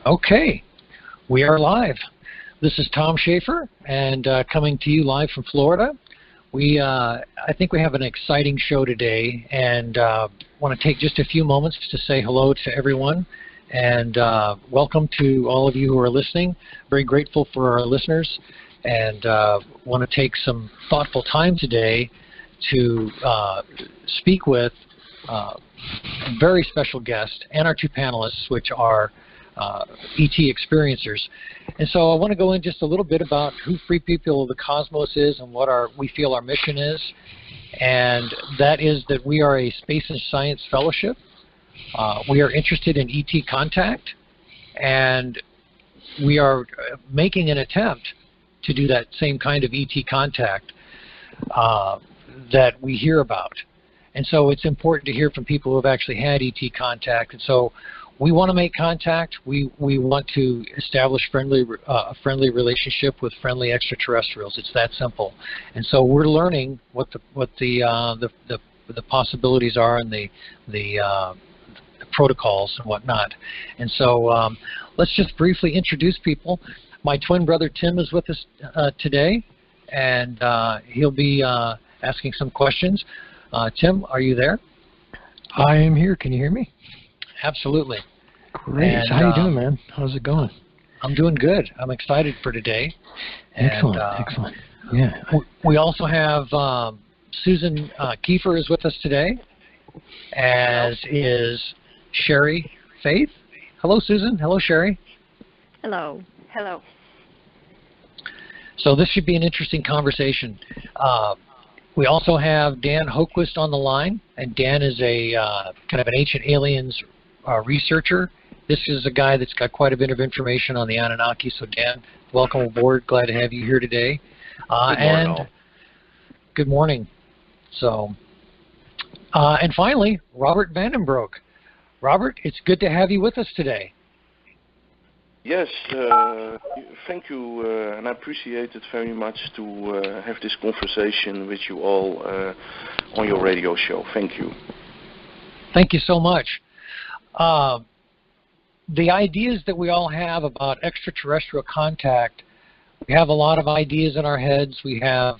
Okay, we are live. This is Tom Schaefer, and coming to you live from Florida. I think we have an exciting show today, and want to take just a few moments to say hello to everyone, and welcome to all of you who are listening. Very grateful for our listeners, and want to take some thoughtful time today to speak with a very special guest and our two panelists, which are ET experiencers. And so I want to go in just a little bit about who Free People of the Cosmos is and what we feel our mission is. And that is that we are a space and science fellowship. We are interested in ET contact, and we are making an attempt to do that same kind of ET contact that we hear about. And so it's important to hear from people who have actually had ET contact. And so we want to make contact. We want to establish a friendly relationship with friendly extraterrestrials. It's that simple. And so we're learning what the possibilities are and the protocols and whatnot. And so let's just briefly introduce people. My twin brother Tim is with us today, and he'll be asking some questions. Tim, are you there? I am here. Can you hear me? Absolutely. Great. And, how you doing, man? How's it going? I'm doing good. I'm excited for today. Excellent. And, excellent. Yeah. We also have Susan Keiffer is with us today, as is Sherry Faith. Hello, Susan. Hello, Sherry. Hello. Hello. So this should be an interesting conversation. We also have Dan Hoquist on the line, and Dan is a kind of an ancient aliens researcher. This is a guy that's got quite a bit of information on the Anunnaki. So Dan, welcome aboard. Glad to have you here today. Good morning, all. Good morning. So, and finally, Robbert Vandenbroek. Robbert, it's good to have you with us today. Yes, thank you, and I appreciate it very much to have this conversation with you all on your radio show. Thank you. Thank you so much. The ideas that we all have about extraterrestrial contact, we have a lot of ideas in our heads. We have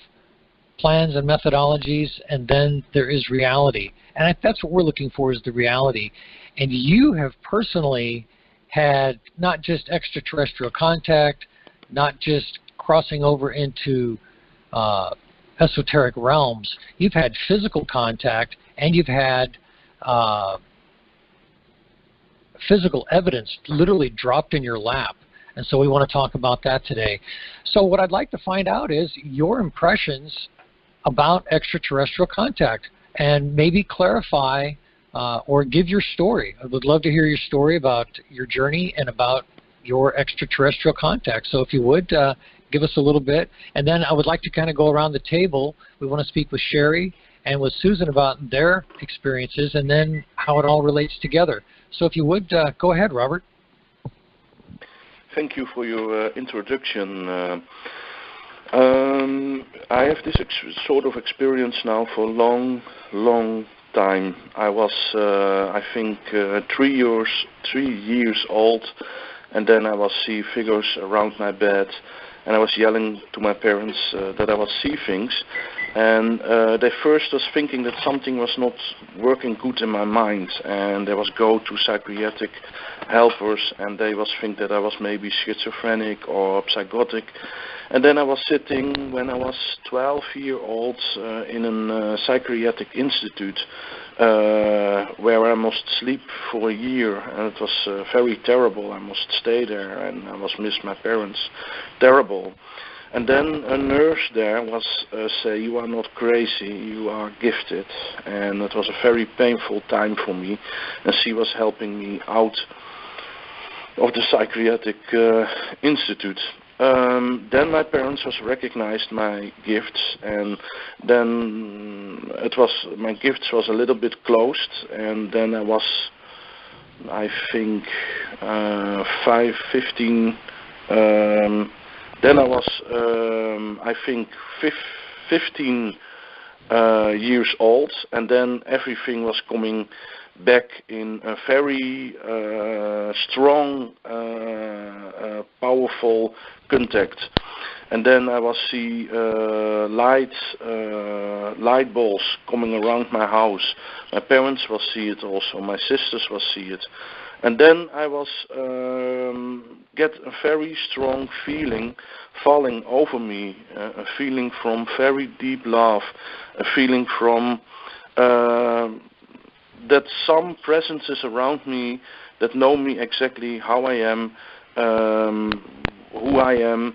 plans and methodologies, and then there is reality. And that's what we're looking for, is the reality. And you have personally had not just extraterrestrial contact, not just crossing over into esoteric realms. You've had physical contact, and you've had physical evidence literally dropped in your lap. And so we want to talk about that today. So what I'd like to find out is your impressions about extraterrestrial contact, and maybe clarify or give your story. I would love to hear your story about your journey and about your extraterrestrial contact. So if you would, give us a little bit. And then I would like to kind of go around the table. We want to speak with Sherry and with Susan about their experiences, and then how it all relates together. So if you would, go ahead, Robbert. Thank you for your introduction. I have this sort of experience now for a long time. I was, I think, 3 years old, and then I was see figures around my bed, and I was yelling to my parents that I was see things, and they first was thinking that something was not working good in my mind, and they was go to psychiatric helpers, and they was think that I was maybe schizophrenic or psychotic. And then I was sitting, when I was 12 years old, in a psychiatric institute where I must sleep for a year, and it was very terrible. I must stay there, and I must miss my parents. Terrible. And then a nurse there was say, "You are not crazy, you are gifted." And it was a very painful time for me, and she was helping me out of the psychiatric institute. Then my parents was recognized my gifts, and then my gifts was a little bit closed, and then I was, I think, 15. Then I was, I think, 15 years old, and then everything was coming back in a very strong powerful contact. And then I will see light balls coming around my house. My parents will see it also. My sisters will see it. And then I was get a very strong feeling falling over me, a feeling from very deep love, a feeling from that some presence is around me that know me exactly how I am, who I am.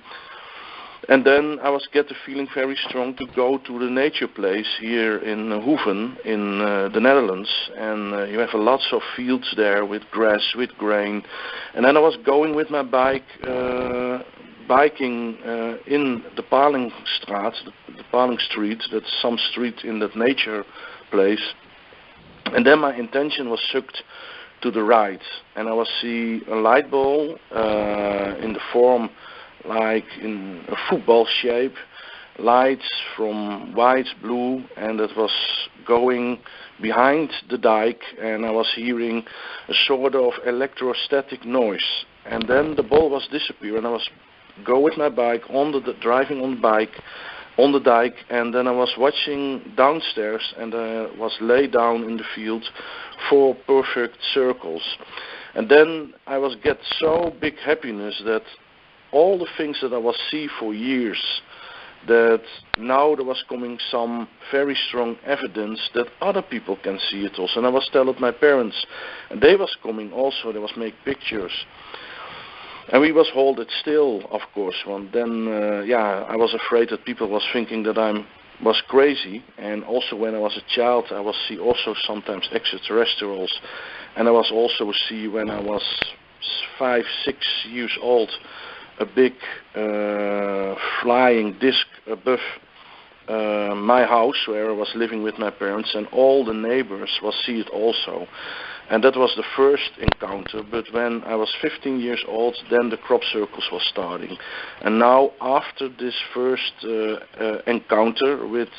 And then I was get the feeling very strong to go to the nature place here in Hoeven in the Netherlands, and you have lots of fields there with grass, with grain. And then I was going with my bike, biking in the Palingstraat, the Paling Street, that's some street in that nature place. And then my intention was sucked to the right, and I was see a light ball in the form like in a football shape, lights from white, blue, and it was going behind the dike, and I was hearing a sort of electrostatic noise. And then the ball was disappearing. I was go with my bike driving on the bike on the dike, and then I was watching downstairs, and I was laid down in the field 4 perfect circles. And then I was get so big happiness that all the things that I was see for years, that now there was coming some very strong evidence that other people can see it also. And I was telling my parents, and they was coming also, they was make pictures. And we was hold it still, of course, and then, I was afraid that people was thinking that I was crazy. And also when I was a child, I was see also sometimes extraterrestrials. And I was also see when I was 5, 6 years old, a big flying disc above my house where I was living with my parents, and all the neighbors will see it also. And that was the first encounter, but when I was 15 years old, then the crop circles was starting. And now after this first encounter with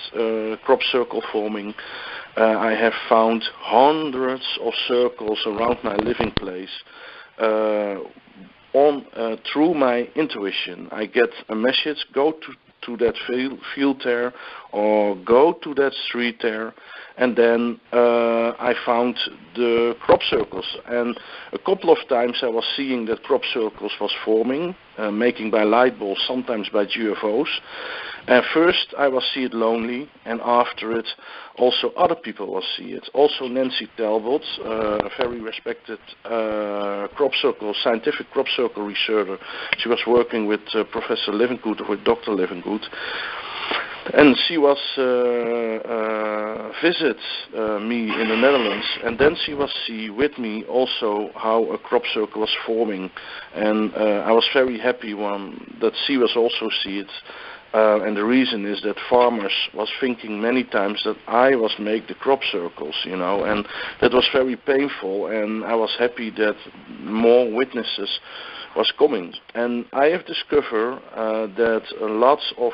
crop circle forming, I have found hundreds of circles around my living place. Through my intuition, I get a message: go to that field there, or go to that street there. And then I found the crop circles, and a couple of times I was seeing that crop circles was forming, making by light balls, sometimes by UFOs. And first I will see it lonely, and after it also other people will see it. Also Nancy Talbot, a very respected scientific crop circle researcher. She was working with Professor Levengood, with Dr. Levengood. And she was visit me in the Netherlands, and then she was see with me also how a crop circle was forming, and I was very happy that she was also see it. And the reason is that farmers was thinking many times that I was make the crop circles, and that was very painful, and I was happy that more witnesses was coming. And I have discovered that lots of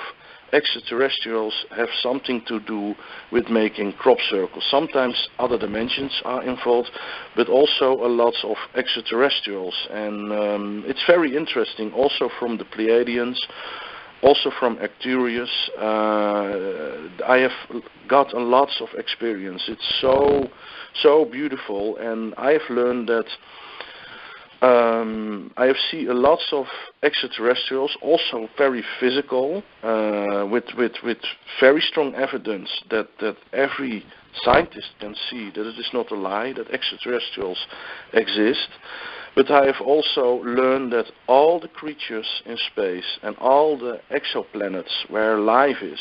extraterrestrials have something to do with making crop circles. Sometimes other dimensions are involved, but also a lot of extraterrestrials. And it's very interesting, also from the Pleiadians, also from Arcturus. I have got a lot of experience. It's so beautiful, and I have learned that I have seen a lot of extraterrestrials, also very physical, with very strong evidence that every scientist can see that it is not a lie, that extraterrestrials exist. But I have also learned that all the creatures in space and all the exoplanets where life is,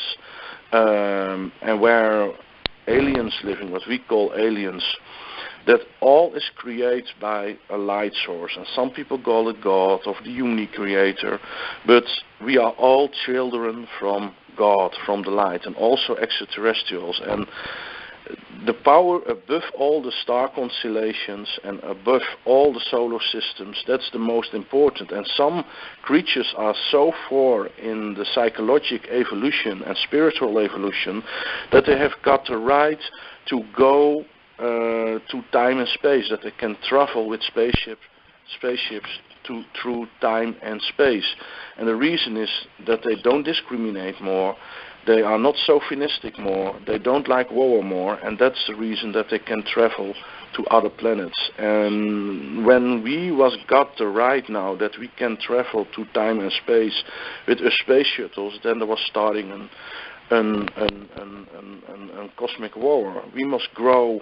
and where aliens living, what we call aliens, that all is created by a light source. And some people call it God, of the unique creator, but we are all children from God, from the light, and also extraterrestrials. And the power above all the star constellations and above all the solar systems, that's the most important. And some creatures are so far in the psychological evolution and spiritual evolution that they have got the right to go to time and space, that they can travel with spaceship spaceships through time and space. And the reason is that they don't discriminate more, they are not chauvinistic more, they don't like war more, and that's the reason that they can travel to other planets. And when we got the right now that we can travel to time and space with a space shuttles, then there was starting a cosmic war. We must grow,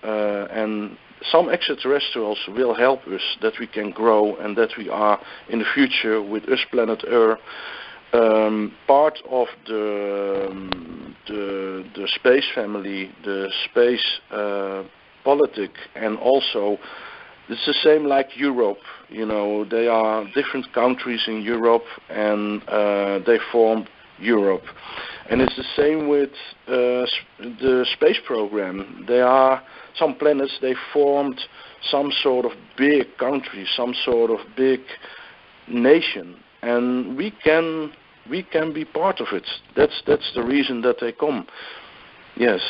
and some extraterrestrials will help us that we can grow and that we are in the future with us planet Earth part of the space family, the space politic, and also it's the same like Europe. You know, they are different countries in Europe, and they form Europe. And it's the same with the space program. There are some planets, they formed some sort of big country, some sort of big nation, and we can be part of it. That's the reason that they come. Yes.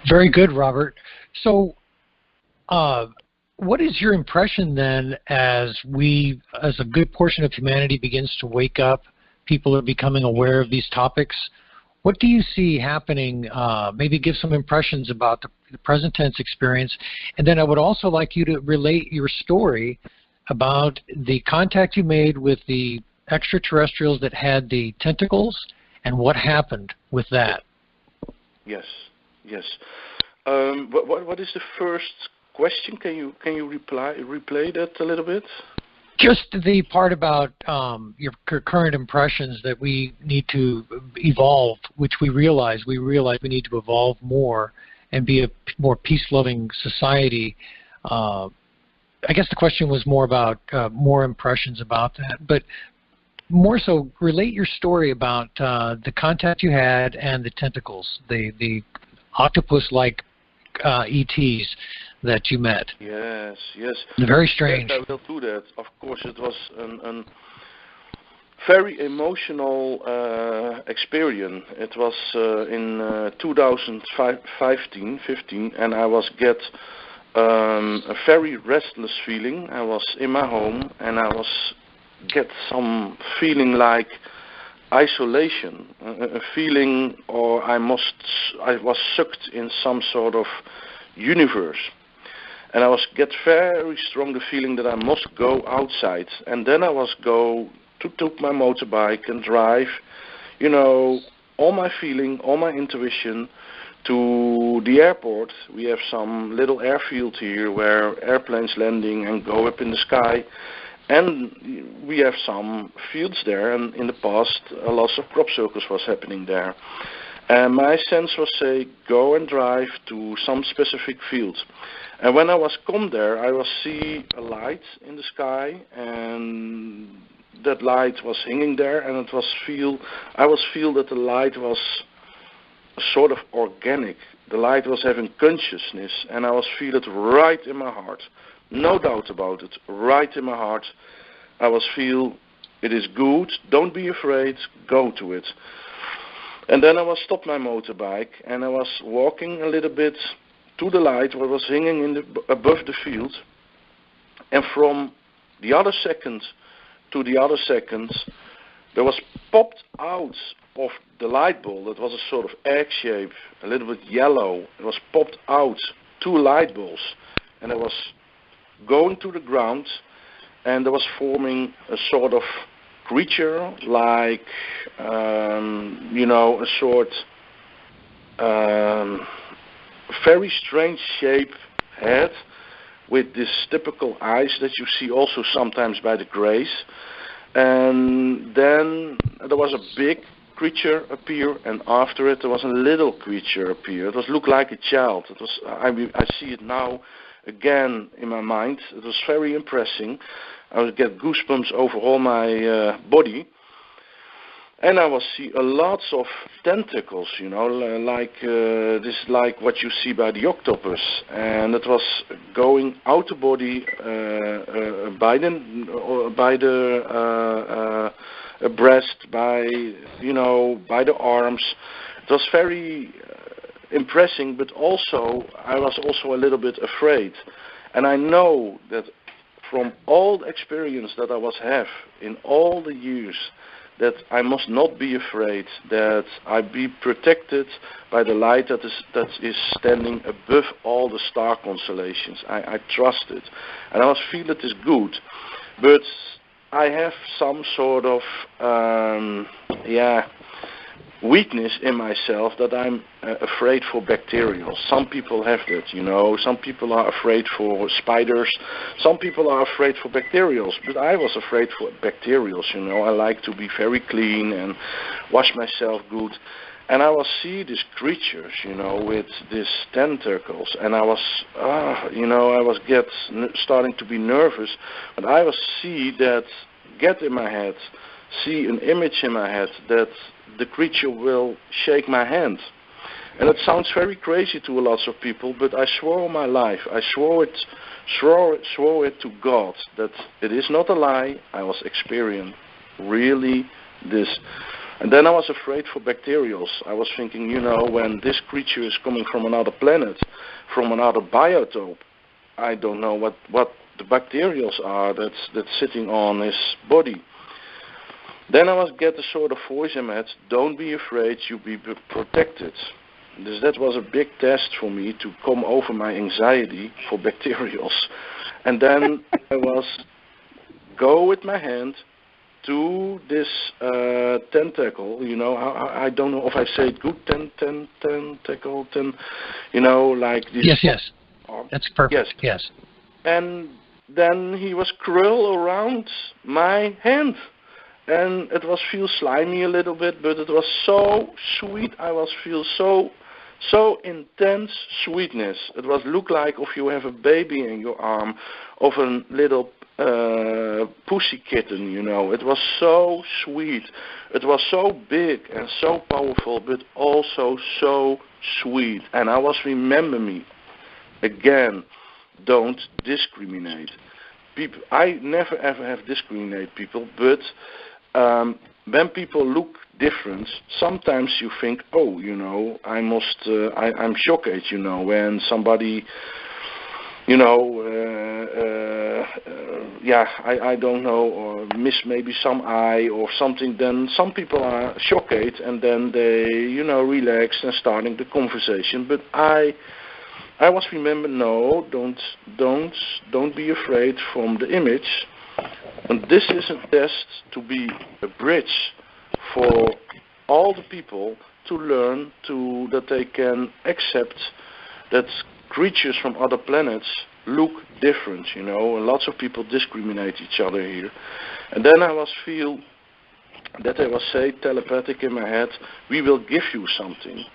Very good, Robbert. So, what is your impression then as a good portion of humanity begins to wake up, people are becoming aware of these topics? What do you see happening? Maybe give some impressions about the present tense experience. And then I would also like you to relate your story about the contact you made with the extraterrestrials that had the tentacles and what happened with that. Yes, yes. What is the first question? Can you replay that a little bit? Just the part about your current impressions that we need to evolve, which we realize we need to evolve more and be a more peace-loving society. I guess the question was more about more impressions about that, but more so relate your story about the contact you had and the tentacles, the octopus-like ETs that you met. Yes, yes. Very strange. Yes, I will do that. Of course, it was a very emotional experience. It was in 2015, and I was a very restless feeling. I was in my home, and I was get some feeling like isolation, a feeling, or I was sucked in some sort of universe. And I was get very strong the feeling that I must go outside. And then I was took my motorbike and drive, you know, all my feeling, all my intuition to the airport. We have some little airfield here where airplanes landing and go up in the sky. And we have some fields there, and in the past a lot of crop circles was happening there. And my sense was say, go and drive to some specific fields. And when I was come there, I was see a light in the sky, and that light was hanging there, and I was feel that the light was sort of organic. The light was having consciousness, and I was feel it right in my heart. No doubt about it, right in my heart. I was feel it is good, don't be afraid, go to it. And then I was stop my motorbike, and I was walking a little bit to the light what was hanging above the field. And from the other second to the other second, there was popped out of the light bulb, that was a sort of egg shape, a little bit yellow. It was popped out 2 light bulbs, and it was going to the ground, and there was forming a sort of creature like, you know, a sort very strange shape head with this typical eyes that you see also sometimes by the grays. And then there was a big creature appear, and after it there was a little creature appear. It was looked like a child. It was I see it now again in my mind. It was very impressive. I would get goosebumps over all my body. And I was see a lots of tentacles, you know, like this, like what you see by the octopus, and it was going out the body by the breast, by, you know, by the arms. It was very impressing, but also I was also a little bit afraid. And I know that from all the experience that I was have in all the years, that I must not be afraid, that I be protected by the light that is standing above all the star constellations. I trust it, and I feel it is good, but I have some sort of weakness in myself that I'm afraid for bacterial. Some people have that, you know. Some people are afraid for spiders. Some people are afraid for bacterials. But I was afraid for bacterials, you know. I like to be very clean and wash myself good. And I was see these creatures, you know, with these tentacles. And I was, I was starting to be nervous. But I was see that get in my head, see an image in my head that the creature will shake my hand. And it sounds very crazy to a lot of people, but I swore my life. I swore it to God that it is not a lie. I was experiencing really this. And then I was afraid for bacterials. I was thinking, you know, when this creature is coming from another planet, from another biotope, I don't know what the bacterials are that's sitting on his body. Then I was get a sort of voice in my head, don't be afraid, you be protected. That was a big test for me to come over my anxiety for bacterials. And then I was go with my hand to this tentacle, you know, I don't know if I say it good, tentacle, you know, like this. Yes. That's perfect, yes. And then he was curl around my hand. And it was feel slimy a little bit, but it was so sweet. I was feel so intense sweetness. It was look like if you have a baby in your arm, of a little pussy kitten, you know. It was so sweet. It was so big and so powerful, but also so sweet. And I was remember me again. Don't discriminate. People, I never ever have discriminate people, but when people look different, sometimes you think, oh, you know, I'm shocked, you know, when somebody, you know, I don't know, or miss maybe some eye or something, then some people are shocked and then they, you know, relax and starting the conversation. But I was remember, no, don't be afraid from the image. And this is a test to be a bridge for all the people to learn that they can accept that creatures from other planets look different, you know, and lots of people discriminate each other here. And then I was feel that I was say telepathic in my head, we will give you something.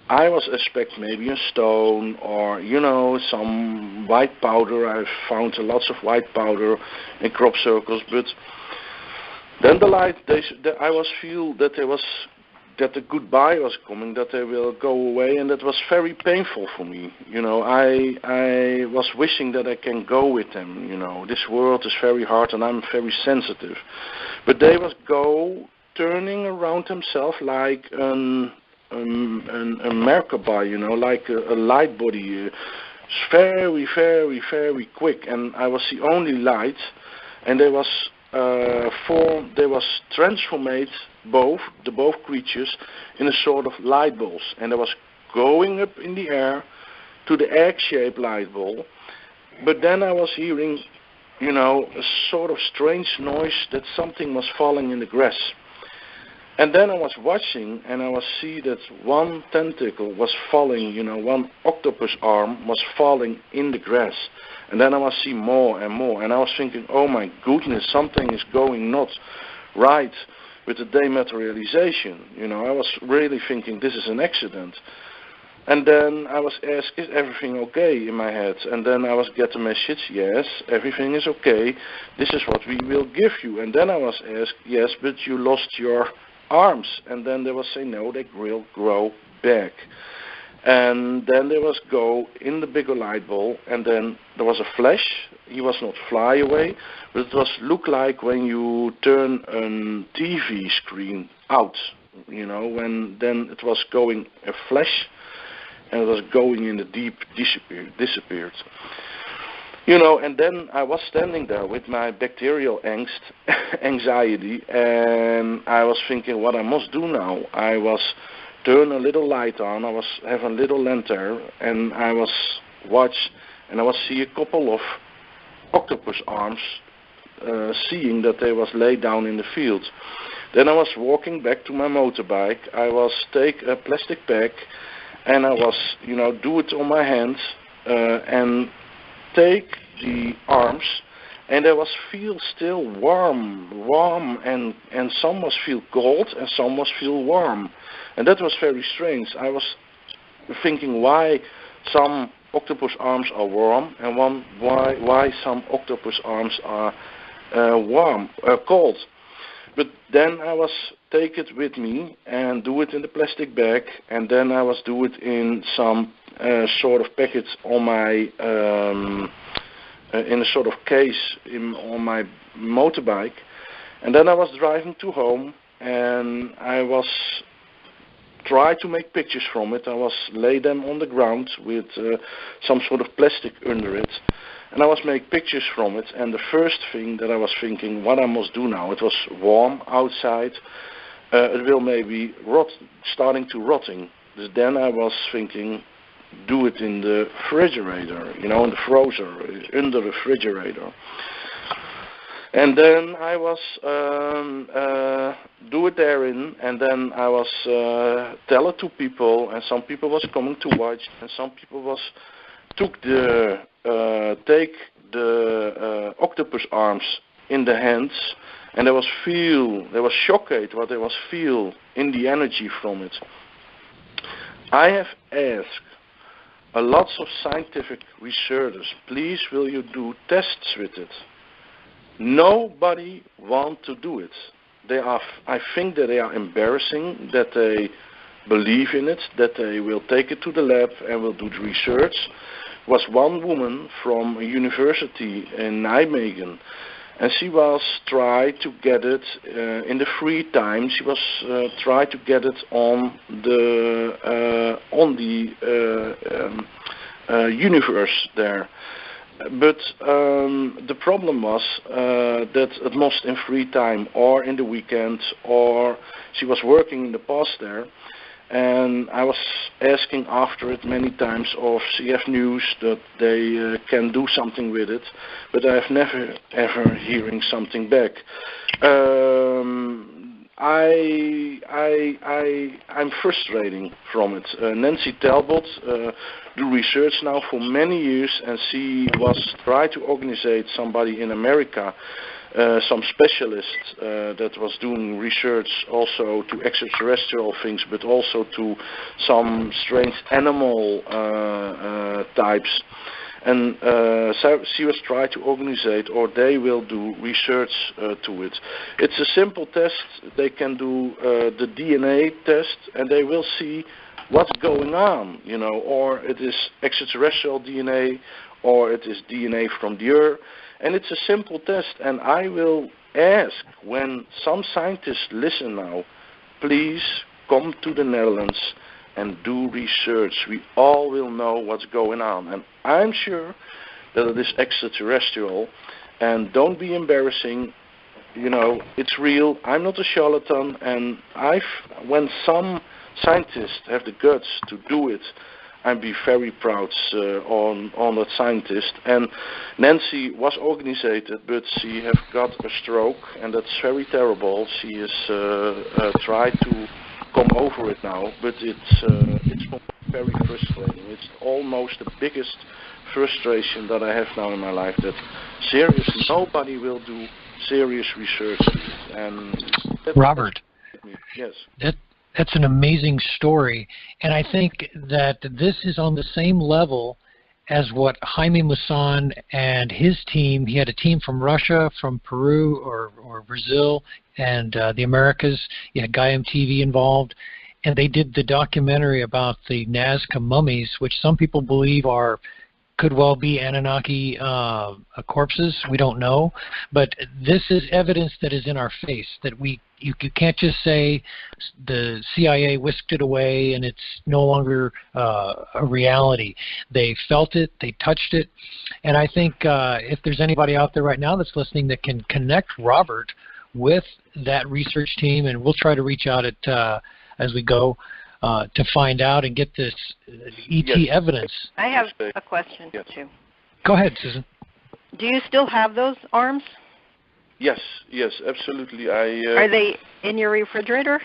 I was expect maybe a stone or, you know, some white powder. I've found lots of white powder in crop circles, but then the light, I was feel that that the goodbye was coming, that they will go away, and that was very painful for me. You know, I was wishing that I can go with them. You know, this world is very hard, and I'm very sensitive. But they was turning around themselves like a Merkaba, you know, like a light body, very, very, very quick. And I was the only light, and they was transformed both creatures in a sort of light balls, and I was going up in the air to the egg-shaped light ball. But then I was hearing, you know, a sort of strange noise that something was falling in the grass. And then I was watching, and I was see that one tentacle was falling, you know, one octopus arm was falling in the grass. And then I was see more and more, and I was thinking, oh my goodness, something is going not right with the dematerialization. You know, I was really thinking this is an accident. And then I was asked, is everything okay in my head? And then I was get the message, yes, everything is okay. This is what we will give you. And then I was asked, yes, but you lost your arms. And then they was saying, no, they will grow back. And then there was go in the bigger light ball, and then there was a flash. He was not fly away, but it was look like when you turn a TV screen out, you know, when then it was going a flash, and it was going in the deep, disappeared. You know, and then I was standing there with my bacterial anxiety, and I was thinking what I must do now. I was turn a little light on, I was have a little lantern, and I was watch, and I was see a couple of octopus arms, seeing that they was laid down in the field. Then I was walking back to my motorbike. I was take a plastic bag, and I was, you know, do it on my hands, and take the arms, and they was feel still warm, and some was feel cold, and some was feel warm, and that was very strange. I was thinking why some octopus arms are warm, and why some octopus arms are cold. But then I was take it with me and do it in the plastic bag, and then I was do it in some sort of packets on my in a sort of case on my motorbike, and then I was driving to home, and I was try to make pictures from it. I was lay them on the ground with some sort of plastic under it, and I was make pictures from it. And the first thing that I was thinking, what I must do now, it was warm outside, it will maybe starting to rotting. Then I was thinking, do it in the refrigerator, you know, in the freezer, under the refrigerator. And then I was do it therein, and then I was tell it to people, and some people was coming to watch, and some people was take the octopus arms in the hands, and they was shocked what they was feel in the energy from it. I have asked a lots of scientific researchers, please will you do tests with it? Nobody want to do it. I think that they are embarrassing, that they believe in it, that they will take it to the lab and will do the research. Was one woman from a university in Nijmegen, and she was try to get it in the free time. She was try to get it on the universe there. But the problem was that it must in free time or in the weekend, or she was working in the past there. And I was asking after it many times of CF News that they can do something with it, but I have never ever hearing something back. I'm frustrating from it. Nancy Talbot do research now for many years, and she was trying to organize somebody in America, some specialist that was doing research also to extraterrestrial things, but also to some strange animal types. And so she was trying to organize, or they will do research to it. It's a simple test. They can do the DNA test, and they will see what's going on, you know, or it is extraterrestrial DNA, or it is DNA from the Earth. And it's a simple test, and I will ask when some scientists listen now, please come to the Netherlands and do research. We all will know what's going on, and I'm sure that it is extraterrestrial, and don't be embarrassing, you know, it's real. I'm not a charlatan, and when some scientists have the guts to do it, I'd be very proud on that scientist. And Nancy was organized, but she have got a stroke, and that's very terrible. She is tried to come over it now, but it's very frustrating. It's almost the biggest frustration that I have now in my life, that seriously nobody will do serious research. And Robbert, yes. That's an amazing story, and I think that this is on the same level as what Jaime Maussan and his team. He had a team from Russia, from Peru, or Brazil, and the Americas. You had Gaia TV involved, and they did the documentary about the Nazca mummies, which some people believe are could well be Anunnaki corpses. We don't know, but this is evidence that is in our face. That you can't just say the CIA whisked it away and it's no longer a reality. They felt it, they touched it, and I think if there's anybody out there right now that's listening that can connect Robbert with that research team, and we'll try to reach out as we go. To find out and get this ET evidence. I have a question, too. Go ahead, Susan. Do you still have those arms? Yes, absolutely. Are they in your refrigerator?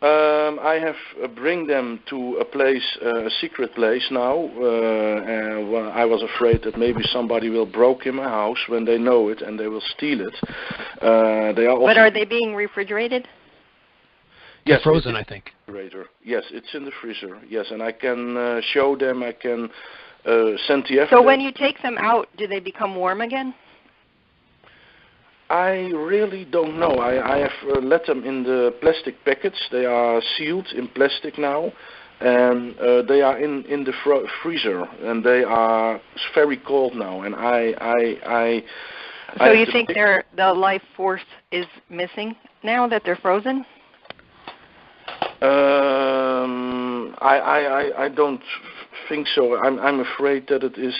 I have bring them to a place, a secret place now. Well, I was afraid that maybe somebody will break in my house when they know it and they will steal it. They are. But are they being refrigerated? Yes, frozen, I think. Yes, it's in the freezer. Yes, and I can show them. I can send the evidence. So when you take them out, do they become warm again? I really don't know. I have let them in the plastic packets. They are sealed in plastic now, and they are in the freezer, and they are very cold now. And So you think the life force is missing now that they're frozen? I don't think so. I'm afraid that it is,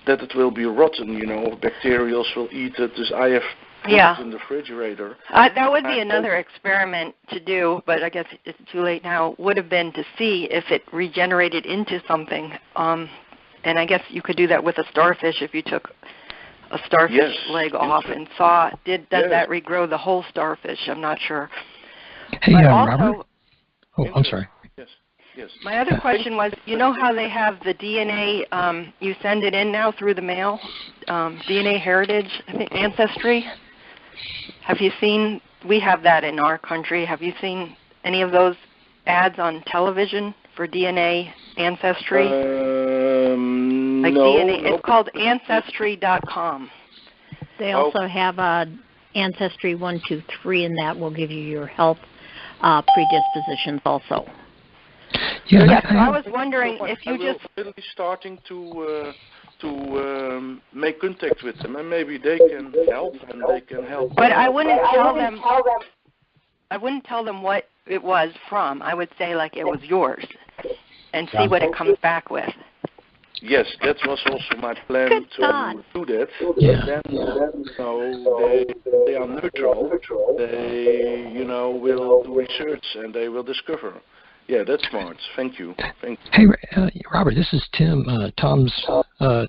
that it will be rotten. Bacterials will eat it. So I have put it in the refrigerator. That would be another experiment to do, but I guess it's too late now. Would have been to see if it regenerated into something, and I guess you could do that with a starfish if you took a starfish leg off and saw does that regrow the whole starfish? I'm not sure. Hey, Robert. Oh, I'm sorry. Yes. My other question was, you know how they have the DNA? You send it in now through the mail, DNA heritage, I think Ancestry. Have you seen? We have that in our country. Have you seen any of those ads on television for DNA Ancestry? Like no, DNA, it's called Ancestry.com. They also have Ancestry 1, 2, 3, and that will give you your health predispositions also. Yeah, so I was wondering if you just really starting to make contact with them, and maybe they can help, and they can help. But I wouldn't tell them. I wouldn't tell them what it was from. I would say like it was yours, and see what it comes back with. Yes, that was also my plan to do that. Yeah. Then they are neutral. They, will do research and they will discover. Yeah, that's smart. Thank you. Hey, Robert, this is Tim, Tom's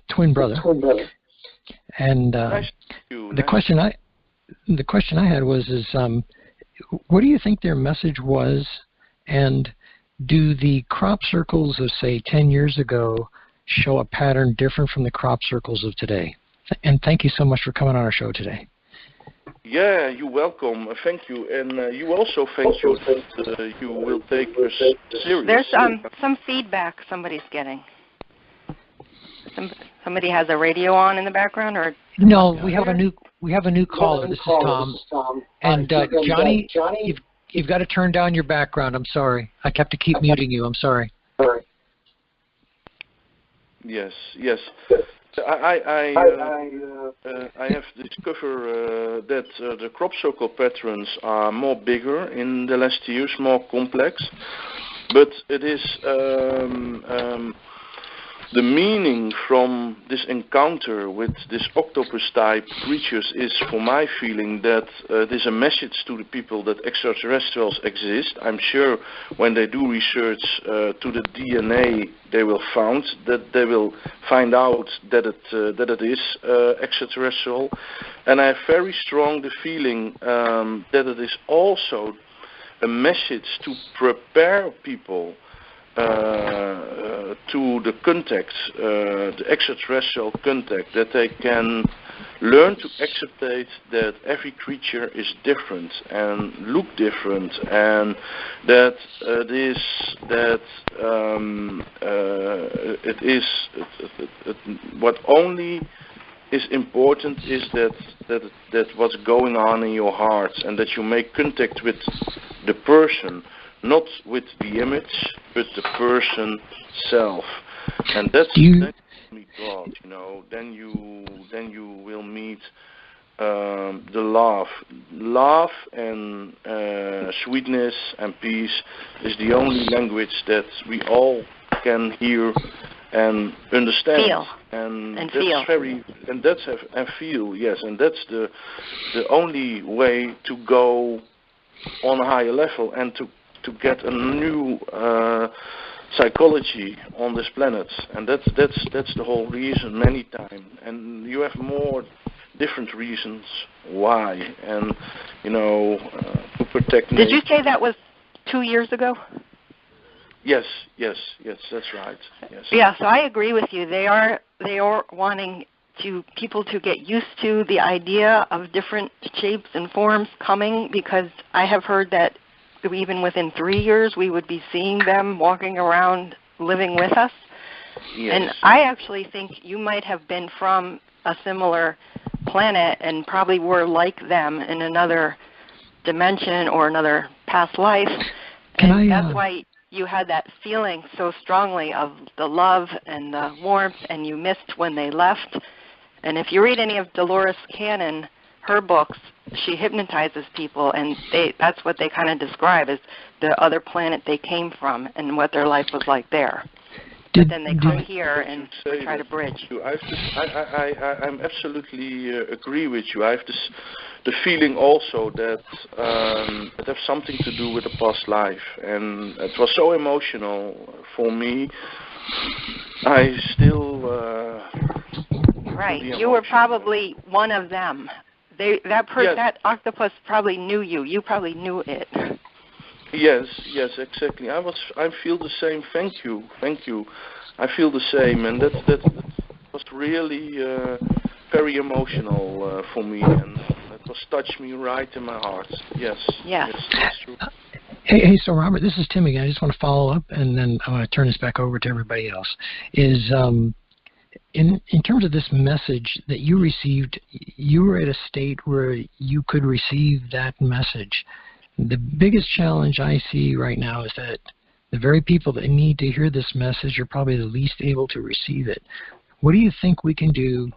twin brother. And the question I had was, what do you think their message was? And do the crop circles of, say, 10 years ago show a pattern different from the crop circles of today? And thank you so much for coming on our show today. Yeah, you're welcome. Thank you. And you also thank you that you will take us serious. There's some feedback somebody's getting. Somebody has a radio on in the background, or no? We have a new caller. This is Tom. And Johnny, you've got to turn down your background. I'm sorry. I have to keep muting you. I'm sorry. Yes. I have discovered that the crop circle patterns are more bigger in the last years, more complex, but it is the meaning from this encounter with this octopus-type creatures is, for my feeling, that there's a message to the people that extraterrestrials exist. I'm sure when they do research to the DNA, they will find out that it is extraterrestrial, and I have very strong the feeling that it is also a message to prepare people to the contact, the extraterrestrial contact, that they can learn to accept that every creature is different and look different, and that what only is important is that what's going on in your heart, and that you make contact with the person, not with the image, but the person self. And that's meet God, you know. Then you will meet the love and sweetness and peace is the only language that we all can hear and understand. Feel. And that's feel. And feel, yes. And that's the only way to go on a higher level and to get a new psychology on this planet. And that's the whole reason many times. And you have more different reasons why. And, you know, to protect nature. Did you say that was 2 years ago? Yes, that's right. Yes. Yeah, so I agree with you. They are wanting people to get used to the idea of different shapes and forms coming, because I have heard that even within 3 years we would be seeing them walking around living with us. Yes. And I actually think you might have been from a similar planet and probably were like them in another dimension or another past life. That's why you had that feeling so strongly of the love and the warmth, and you missed when they left. And if you read any of Dolores Cannon, her books, she hypnotizes people, and that's what they kind of describe as the other planet they came from and what their life was like there. But then they come here and try to bridge. I'm absolutely agree with you. I have the feeling also that it has something to do with the past life, and it was so emotional for me. I still right. You were probably one of them. That octopus probably knew you. You probably knew it. Yes, exactly. I feel the same. Thank you. I feel the same, and that was really very emotional for me, and it was touched me right in my heart. Yes, that's true. Hey, so Robert, this is Tim again. I just want to follow up, and then I want to turn this back over to everybody else. In terms of this message that you received, you were at a state where you could receive that message. The biggest challenge I see right now is that the very people that need to hear this message are probably the least able to receive it. What do you think we can do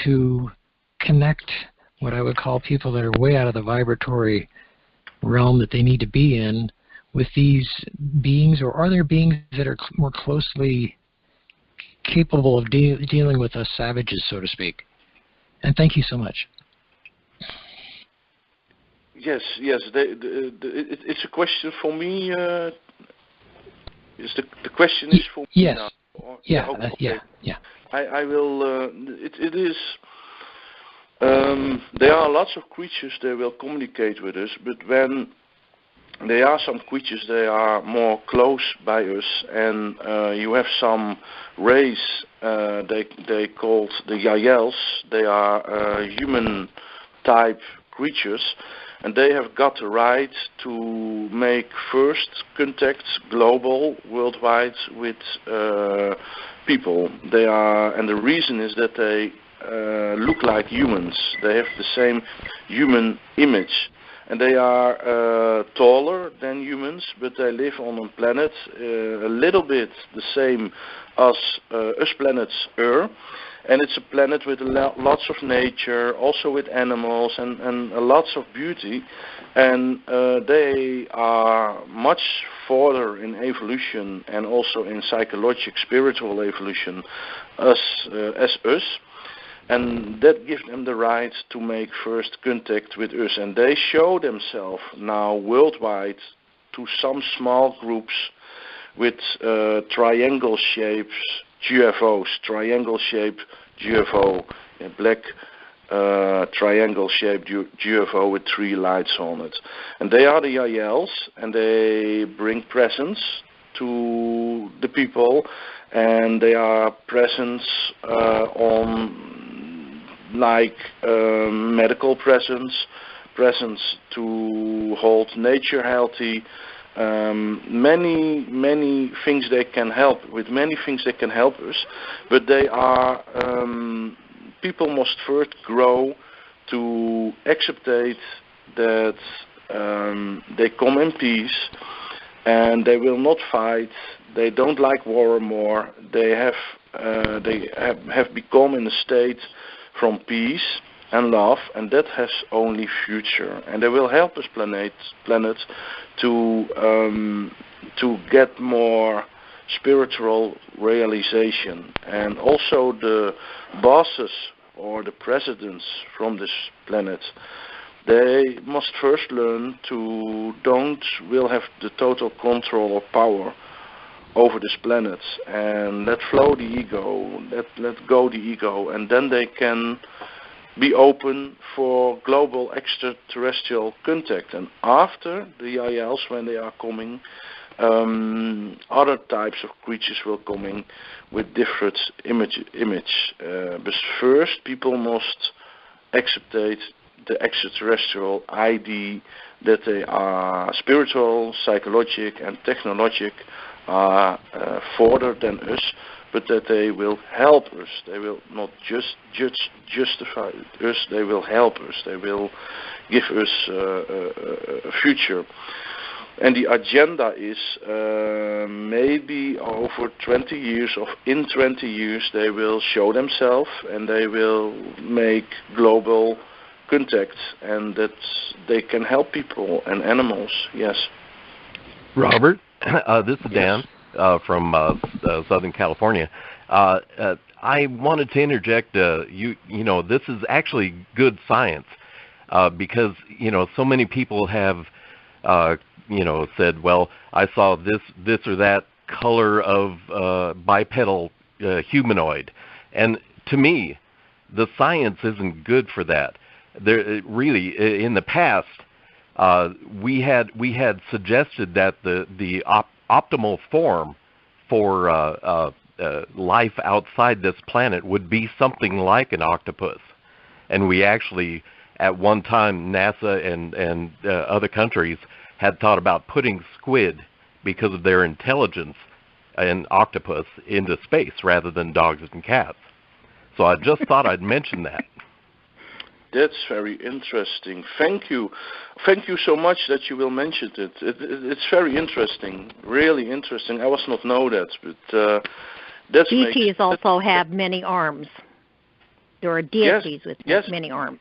to connect what I would call people that are way out of the vibratory realm that they need to be in with these beings, or are there beings that are more closely capable of dealing with us savages, so to speak? And thank you so much. Yes. It's a question for me. The question is for me yes. now. Yeah. Okay. Yeah. I will. It is. There are lots of creatures that will communicate with us, but when there are some creatures they are more close by us, and you have some race they called the Yaels. They are human type creatures, and they have got the right to make first contacts global, worldwide, with people. They are, and the reason is that they look like humans. They have the same human image. And they are taller than humans, but they live on a planet a little bit the same as us planets Earth. And it's a planet with lots of nature, also with animals and lots of beauty. And they are much further in evolution and also in psychological, spiritual evolution as us. And that gives them the right to make first contact with us. And they show themselves now worldwide to some small groups with triangle-shaped UFOs, triangle-shaped UFO, a black triangle-shaped UFO with 3 lights on it. And they are the Yaels, and they bring presents to the people, and they are presents on like medical presence to hold nature healthy, many things they can help with, many things they can help us, but they are people must first grow to accept that they come in peace, and they will not fight. They don't like war more. They have become in a state from peace and love, and that has only future. And they will help this planet to get more spiritual realization. And also the bosses or the presidents from this planet, they must first learn to will have the total control or power over this planet, and let flow the ego, let go the ego, and then they can be open for global extraterrestrial contact. And after the ILs, when they are coming, other types of creatures will coming with different image. But first, people must accept the extraterrestrial ID, that they are spiritual, psychologic, and technologic, are further than us, but that they will help us. They will not just justify us, they will help us. They will give us a future. And the agenda is maybe over 20 years, or in 20 years, they will show themselves and they will make global contact, and that they can help people and animals. Yes. Robert, this is Dan from Southern California. I wanted to interject. You know, this is actually good science because so many people have said, well, I saw this or that color of bipedal humanoid, and to me, the science isn't good for that. There really, in the past, we had suggested that the optimal form for life outside this planet would be something like an octopus, and we actually, at one time, NASA and other countries had thought about putting squid, because of their intelligence, and octopus into space rather than dogs and cats. So I just thought I'd mention that. That's very interesting. Thank you. Thank you so much that you will mention it. It's very interesting, really interesting. I was not know that, but that's deities also have many arms. There are deities with many arms.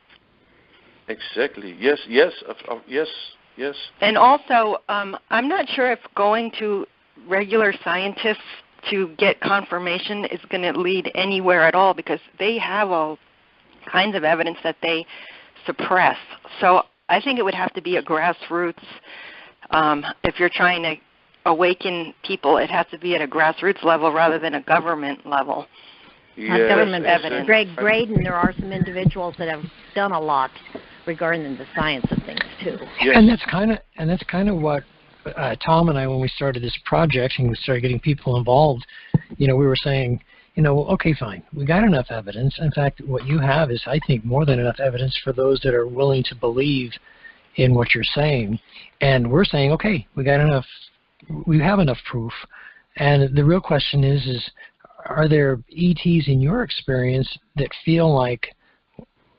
Exactly. Yes. Yes. And also, I'm not sure if going to regular scientists to get confirmation is going to lead anywhere at all, because they have all kinds of evidence that they suppress. So I think it would have to be a grassroots. If you're trying to awaken people, it has to be at a grassroots level rather than a government level. Yes, government evidence. Greg Braden, there are some individuals that have done a lot regarding the science of things too. Yes. And that's kind of what Tom and I, when we started this project and we started getting people involved, we were saying, okay, fine, we got enough evidence. In fact, what you have is, I think, more than enough evidence for those that are willing to believe in what you're saying. And we're saying, okay, we have enough proof. And the real question is are there ETs in your experience that feel like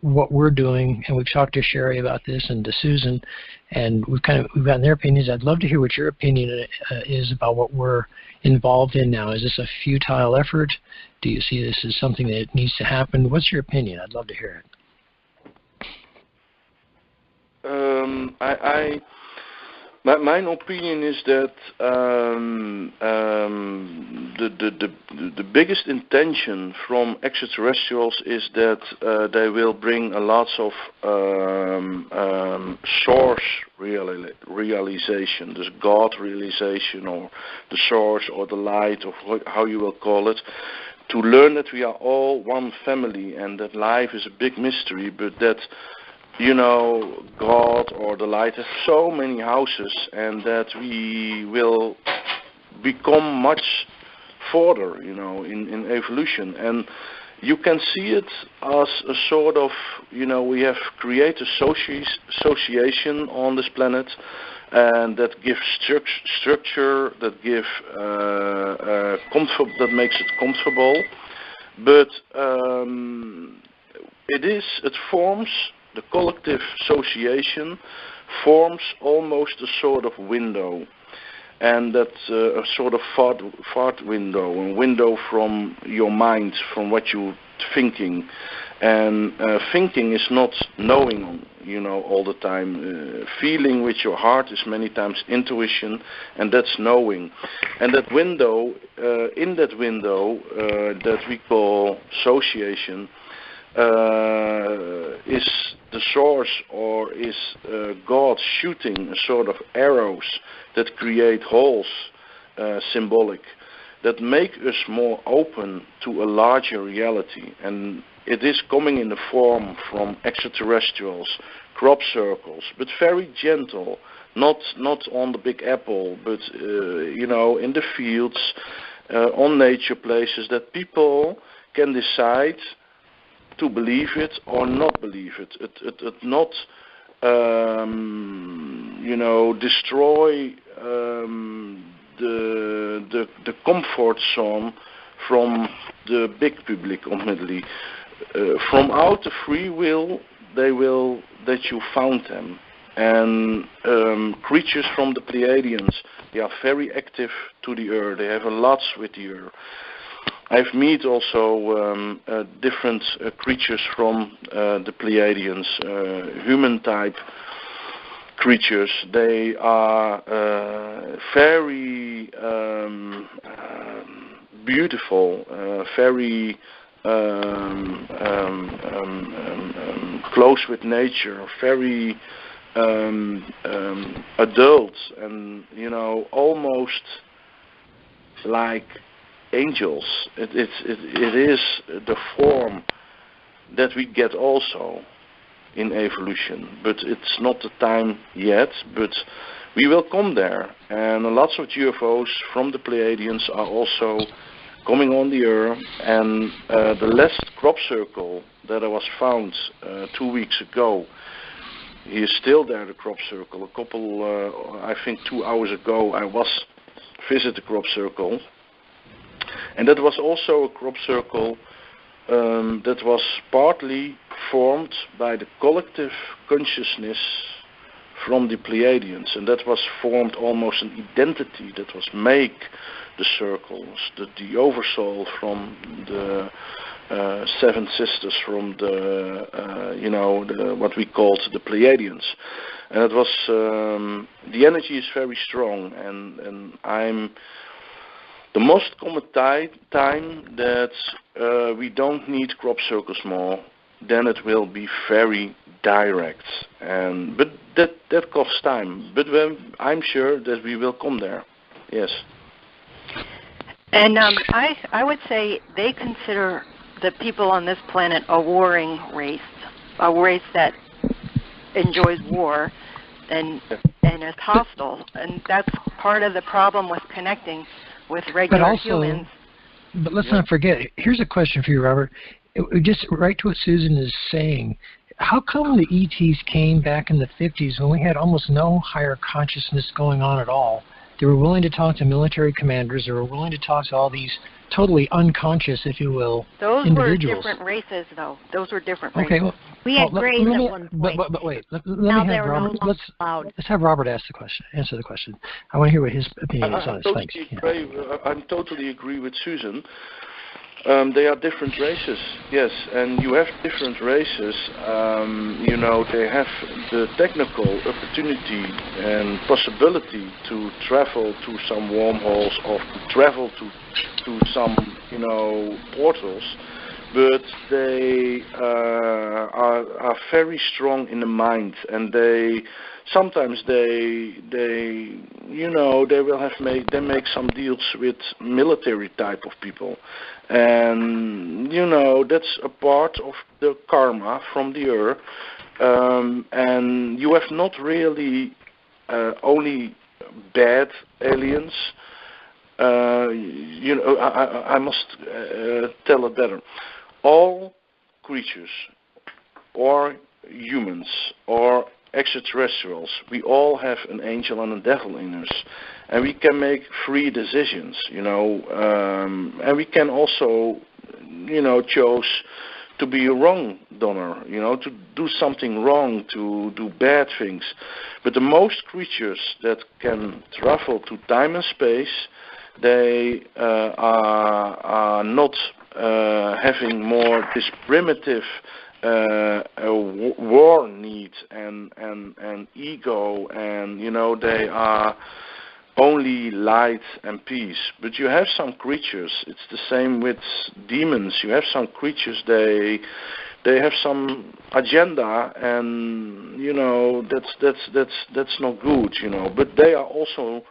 what we're doing? And we've talked to Sherry about this and to Susan, and we've gotten their opinions. I'd love to hear what your opinion is about what we're involved in now. Is this a futile effort? Do you see this as something that needs to happen? What's your opinion? I'd love to hear it. My opinion is that the biggest intention from extraterrestrials is that they will bring a lot of source realization, this God realization, or the source, or the light, or how you will call it, to learn that we are all one family and that life is a big mystery, but that God or the light has so many houses, and that we will become much further, in evolution. And you can see it as a sort of, we have created association on this planet, and that gives structure, that gives comfort, that makes it comfortable. But it forms. The collective association forms almost a sort of window, and that's a sort of thought window, a window from your mind, from what you're thinking. And thinking is not knowing, all the time. Feeling with your heart is many times intuition, and that's knowing. And that window, in that window that we call association, is the source, or is God shooting a sort of arrows that create holes, symbolic, that make us more open to a larger reality. And it is coming in the form from extraterrestrials, crop circles, but very gentle, not on the Big Apple, but in the fields, on nature places, that people can decide to believe it or not believe it. It not destroy the comfort zone from the big public ultimately. From out the free will, they will that you found them. And creatures from the Pleiadians, they are very active to the earth. They have a lot with the earth. I've met also different creatures from the Pleiadians, human type creatures. They are very beautiful, very close with nature, very adult, and almost like angels. It is the form that we get also in evolution, but it's not the time yet, but we will come there. And lots of UFOs from the Pleiadians are also coming on the earth. And the last crop circle that I was found 2 weeks ago, he is still there, the crop circle. A couple, I think 2 hours ago, I was visit the crop circle, and that was also a crop circle that was partly formed by the collective consciousness from the Pleiadians, and that was formed almost an identity that was make the circles, the oversoul from the seven sisters, from the what we called the Pleiadians. And it was the energy is very strong, and I'm the most common time that we don't need crop circles more. Then it will be very direct, but that costs time. But I'm sure that we will come there. Yes. And I would say they consider the people on this planet a warring race, a race that enjoys war and is hostile, and that's part of the problem with connecting with regular humans. But let's not forget. Here's a question for you, Robert. Just right to what Susan is saying. How come the ETs came back in the 50s when we had almost no higher consciousness going on at all? They were willing to talk to military commanders. They were willing to talk to all these totally unconscious, if you will, individuals. Those were different races, though. Those were different races. Okay, well, we had grays at one point. But wait, let me have Robert. Let's have Robert answer the question. I want to hear what his opinion is on this. Thanks. I totally agree with Susan. They are different races, yes, and you have different races. They have the technical opportunity and possibility to travel to some wormholes or to travel to some, portals, but they are very strong in the mind, and sometimes they will make some deals with military type of people, and that's a part of the karma from the earth, and you have not really only bad aliens. I must tell it better. All creatures, or humans, or extraterrestrials, we all have an angel and a devil in us, and we can make free decisions, and we can also, choose be a wrong donor, to do something wrong, to do bad things. But the most creatures that can travel to time and space, they are not having more this primitive war need and ego, and they are only light and peace. But you have some creatures, it's the same with demons. You have some creatures, they have some agenda, and that's not good, But they are also,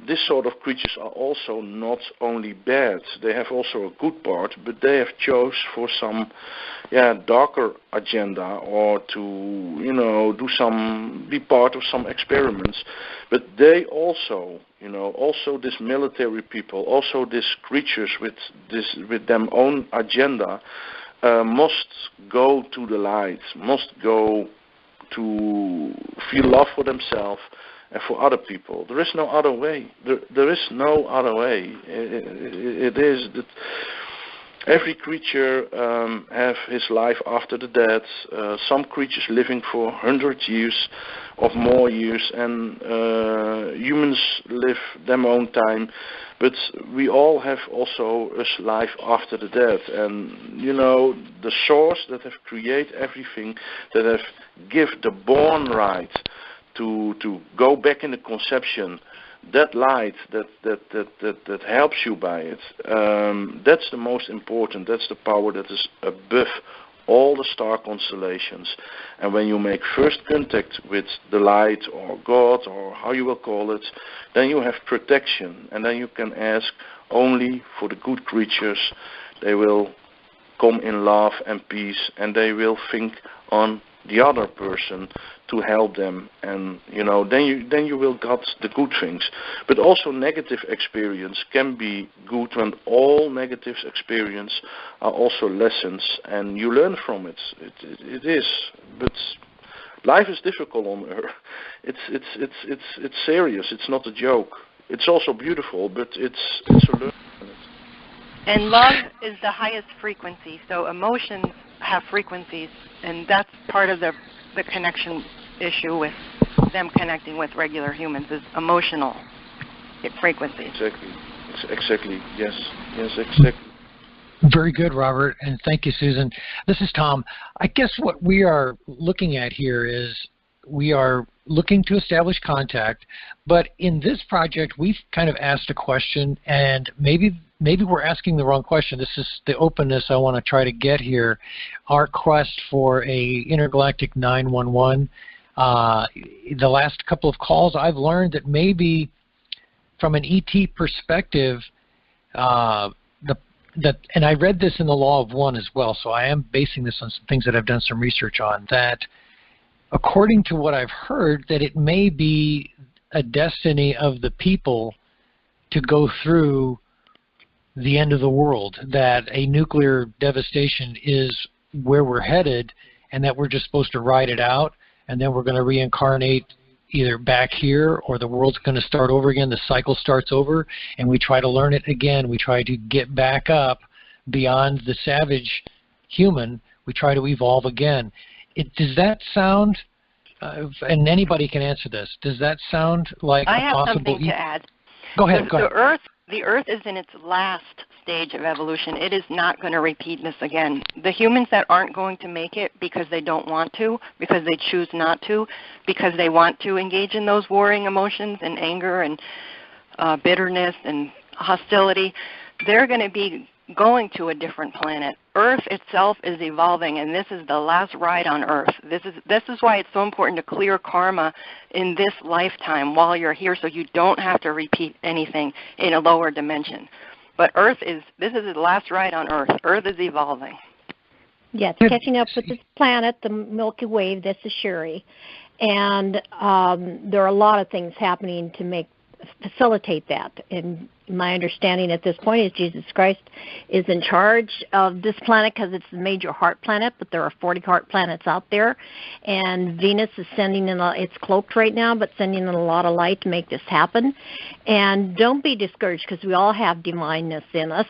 this sort of creatures are also not only bad. They have also a good part, but they have chose for some darker agenda, or to be part of some experiments. But they also, also this military people, also these creatures with their own agenda, must go to the light, must go to feel love for themselves and for other people. There is no other way. There is no other way. It is that every creature have his life after the death. Some creatures living for 100 years or more years, and humans live their own time. But we all have also a life after the death. And, the source that have created everything, that have give the born right to go back in the conception, that light that helps you by it, that's the most important. That's the power that is above all the star constellations. And when you make first contact with the light, or God, or how you will call it, then you have protection, and then you can ask only for the good creatures. They will come in love and peace, and they will think on the other person to help them, and then you will get the good things. But also negative experience can be good, when all negative experience are also lessons, and you learn from it. It is, but life is difficult on Earth. It's serious. It's not a joke. It's also beautiful, but it's a learning. And love is the highest frequency, so emotions have frequencies, and that's part of the connection issue with them connecting with regular humans, is emotional frequency. Exactly. Yes, exactly. Very good, Robert, and thank you, Susan. This is Tom. I guess what we are looking at here is we are looking to establish contact, but in this project we've kind of asked a question, and maybe we're asking the wrong question. This is the openness I want to try to get here. Our quest for a intergalactic 911. The last couple of calls, I've learned that maybe from an ET perspective, and I read this in the Law of One as well, so I am basing this on some things that I've done some research on, that according to what I've heard, that it may be a destiny of the people to go through the end of the world, that a nuclear devastation is where we're headed, and that we're just supposed to ride it out, and then we're going to reincarnate either back here, or the world's going to start over again. The cycle starts over, and we try to learn it again. We try to get back up beyond the savage human. We try to evolve again. Does that sound, and anybody can answer this, does that sound like I a have possible... something to add. Go ahead. The Earth is in its last stage of evolution. It is not going to repeat this again. The humans that aren't going to make it because they don't want to, because they choose not to, because they want to engage in those warring emotions and anger and bitterness and hostility, they're going to be going to a different planet. Earth itself is evolving, and this is the last ride on Earth. This is why it's so important to clear karma in this lifetime while you're here, so you don't have to repeat anything in a lower dimension. But this is the last ride on Earth. Earth is evolving. Yeah, it's catching up with this planet, the Milky Way. This is Sherry. And there are a lot of things happening to make facilitate that. And my understanding at this point is Jesus Christ is in charge of this planet because it's the major heart planet, but there are 40 heart planets out there. And Venus is sending in, it's cloaked right now, but sending in a lot of light to make this happen. And don't be discouraged because we all have divineness in us.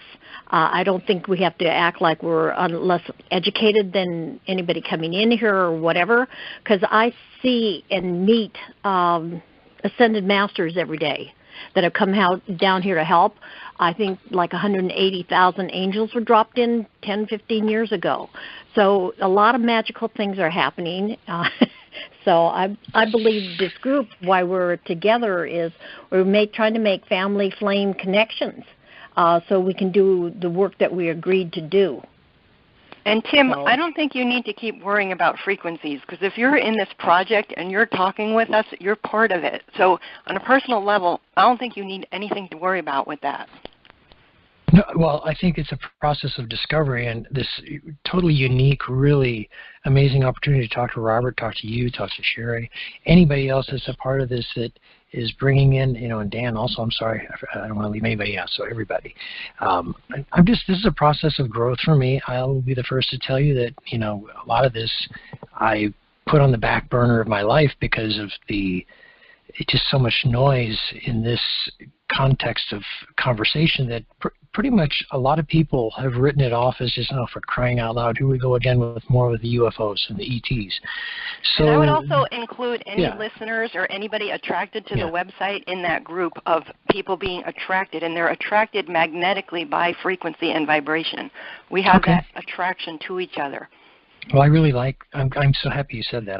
I don't think we have to act like we're less educated than anybody coming in here or whatever, because I see and meet ascended masters every day that have come out down here to help. I think like 180,000 angels were dropped in 10, 15 years ago. So a lot of magical things are happening. So I believe this group, why we're together, is we're trying to make family flame connections so we can do the work that we agreed to do. And Tim, I don't think you need to keep worrying about frequencies, because if you're in this project and you're talking with us, you're part of it. So on a personal level, I don't think you need anything to worry about with that. No, well, I think it's a process of discovery, and this totally unique, really amazing opportunity to talk to Robert, talk to you, talk to Sherry, anybody else that's a part of this that is bringing in, and Dan also, I'm sorry, I don't want to leave anybody out, so everybody. This is a process of growth for me. I will be the first to tell you that, a lot of this I put on the back burner of my life because of just so much noise in this context of conversation that pretty much a lot of people have written it off as just, for crying out loud, here we go again with more of the UFOs and the ETs. So, and I would also include any listeners or anybody attracted to the website in that group of people being attracted, and they're attracted magnetically by frequency and vibration. We have that attraction to each other. Well, I really I'm so happy you said that.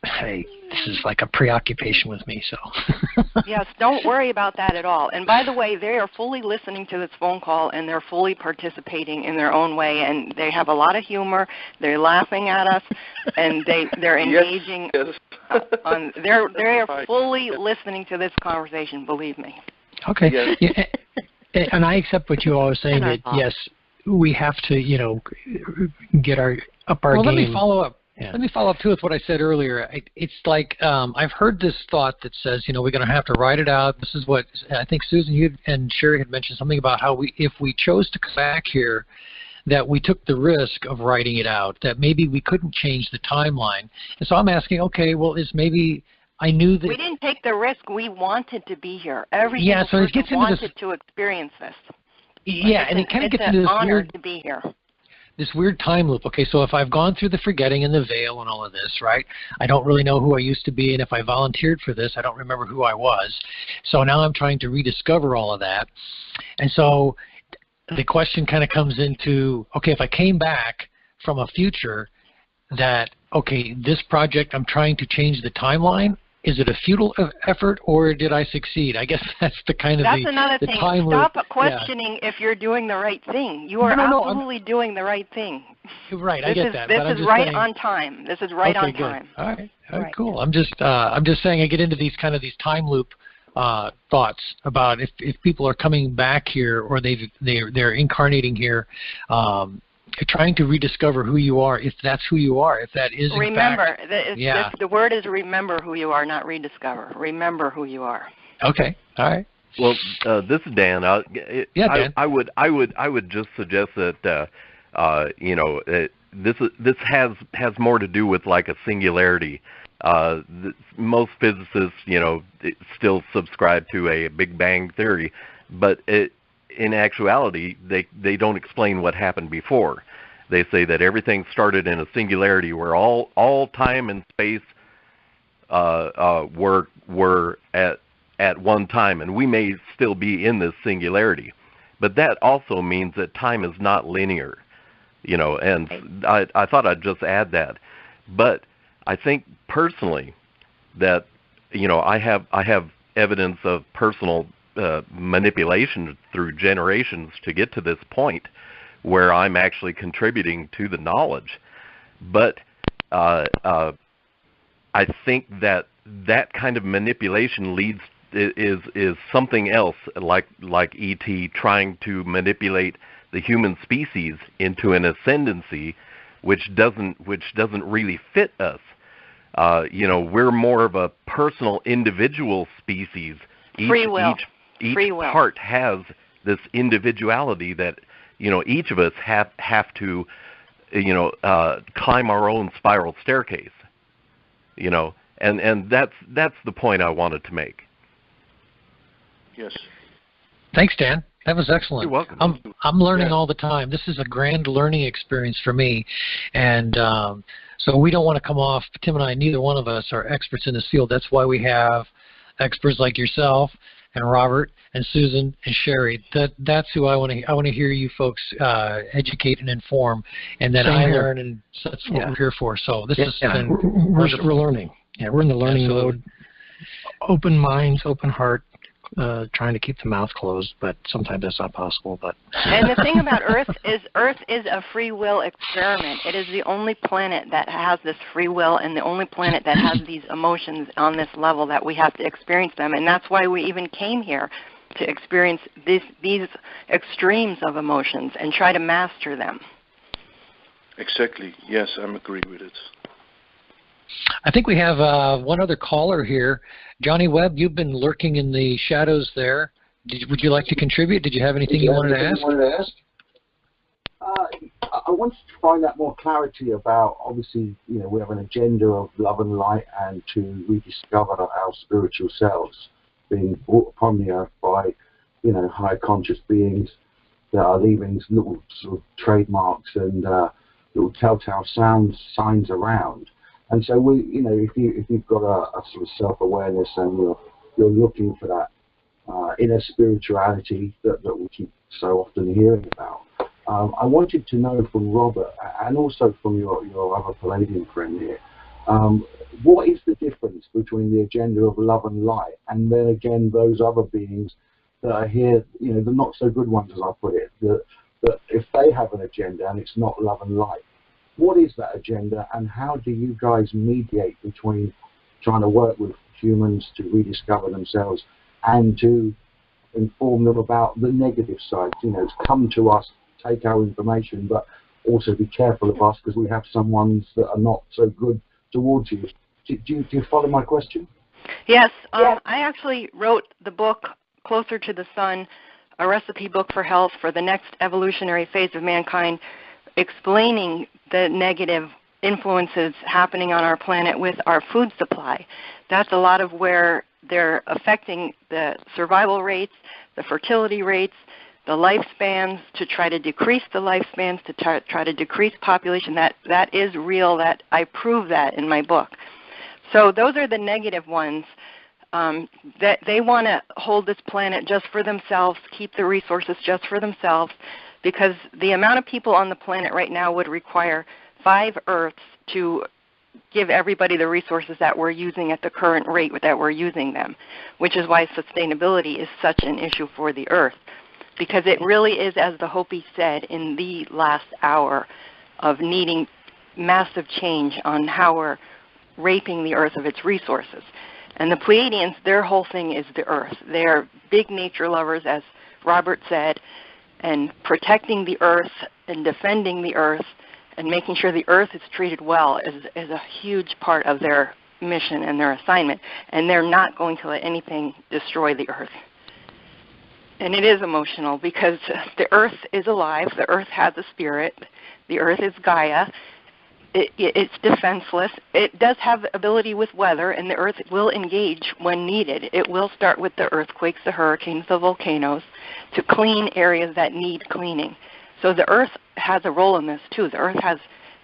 This is like a preoccupation with me, so. Yes, don't worry about that at all. And by the way, they are fully listening to this phone call, and they're fully participating in their own way, and they have a lot of humor. They're laughing at us, and they're engaging. Yes. They are fully listening to this conversation, believe me. Okay. Yes. Yeah, and I accept what you all are saying, that, yes, we have to, get our game. Well, let me follow up. Yeah. Let me follow up, too, with what I said earlier. It's like I've heard this thought that says, we're going to have to write it out. This is what I think Susan, you and Sherry had mentioned something about how if we chose to come back here, that we took the risk of writing it out, that maybe we couldn't change the timeline. And so I'm asking, okay, well, I knew that... We didn't take the risk. We wanted to be here. Every so it gets into wanted to experience this. Yeah, and it kind of gets into this honor weird... to be here. This weird time loop. Okay, so if I've gone through the forgetting and the veil and all of this, right, I don't really know who I used to be, and if I volunteered for this, I don't remember who I was. So now I'm trying to rediscover all of that. And so the question kind of comes into, okay, if I came back from a future that, okay, this project, I'm trying to change the timeline, is it a futile effort, or did I succeed? I guess that's the kind of another the thing. time Stop questioning if you're doing the right thing. You are absolutely doing the right thing. Right, I get that. This is right on time. This is right on good. time. All right, cool. I'm just saying I get into these time loop thoughts about if people are coming back here or they're incarnating here. Trying to rediscover who you are, if that's who you are, if that is in fact... Remember. The word is remember who you are, not rediscover. Remember who you are. Okay, all right. Well, this is Dan. Dan. I would just suggest that this has more to do with like a singularity. Most physicists, still subscribe to a Big Bang theory, but in actuality, they don't explain what happened before. They say that everything started in a singularity where all time and space were at one time, and we may still be in this singularity. But that also means that time is not linear, and I thought I'd just add that. But I think personally that, I have evidence of personal manipulation through generations to get to this point where I'm actually contributing to the knowledge. But I think that kind of manipulation is something else, like E.T. trying to manipulate the human species into an ascendancy, which doesn't really fit us. We're more of a personal, individual species Free will. Each Free will. part has this individuality that, each of us have to, climb our own spiral staircase, and that's the point I wanted to make. Yes. Thanks, Dan. That was excellent. You're welcome. I'm learning all the time. This is a grand learning experience for me, and so we don't want to come off. Tim and I, neither one of us are experts in this field. That's why we have experts like yourself and Robert and Susan and Sherry. That's who I want to hear you folks educate and inform, and then I learn, and that's what we're here for. So this has been we're learning. Yeah, we're in the learning mode. Open minds, open heart. Trying to keep the mouth closed, but sometimes that's not possible. But and the thing about Earth is a free will experiment. It is the only planet that has this free will, and the only planet that has these emotions on this level that we have to experience them. And that's why we even came here, to experience these extremes of emotions and try to master them. Exactly. Yes, I agree with it. I think we have one other caller here. Johnny Webb, you've been lurking in the shadows there. Would you like to contribute? Did you have anything you wanted to ask? I wanted to find out more clarity about, obviously, we have an agenda of love and light and to rediscover our spiritual selves being brought upon the earth by, higher conscious beings that are leaving little sort of trademarks and little telltale signs around. And so if you've got a sort of self-awareness and you're looking for that inner spirituality that we keep so often hearing about, I wanted to know from Robert and also from your other Palladian friend here, what is the difference between the agenda of love and light and then again those other beings that are here, the not so good ones, as I put it, that if they have an agenda and it's not love and light, what is that agenda, and how do you guys mediate between trying to work with humans to rediscover themselves and to inform them about the negative side? To come to us, take our information, but also be careful of us because we have some ones that are not so good towards you. Do you follow my question? Yes. I actually wrote the book, Closer to the Sun, a recipe book for health for the next evolutionary phase of mankind, explaining the negative influences happening on our planet with our food supply. That's a lot of where they're affecting the survival rates, the fertility rates, the lifespans, to try to decrease the lifespans, to try to decrease population. That is real. That I prove that in my book. So those are the negative ones. That they want to hold this planet just for themselves, keep the resources just for themselves, because the amount of people on the planet right now would require 5 Earths to give everybody the resources that we're using at the current rate that we're using them, which is why sustainability is such an issue for the Earth, because it really is, as the Hopi said, in the last hour of needing massive change on how we're raping the Earth of its resources. And the Pleiadians, their whole thing is the Earth. They're big nature lovers, as Robbert said, and protecting the Earth and defending the Earth and making sure the Earth is treated well is a huge part of their mission and their assignment. And they're not going to let anything destroy the Earth. And it is emotional because the Earth is alive. The Earth has a spirit. The Earth is Gaia. It's defenseless. It does have ability with weather, and the Earth will engage when needed. It will start with the earthquakes, the hurricanes, the volcanoes, to clean areas that need cleaning. So the Earth has a role in this, too. The Earth has,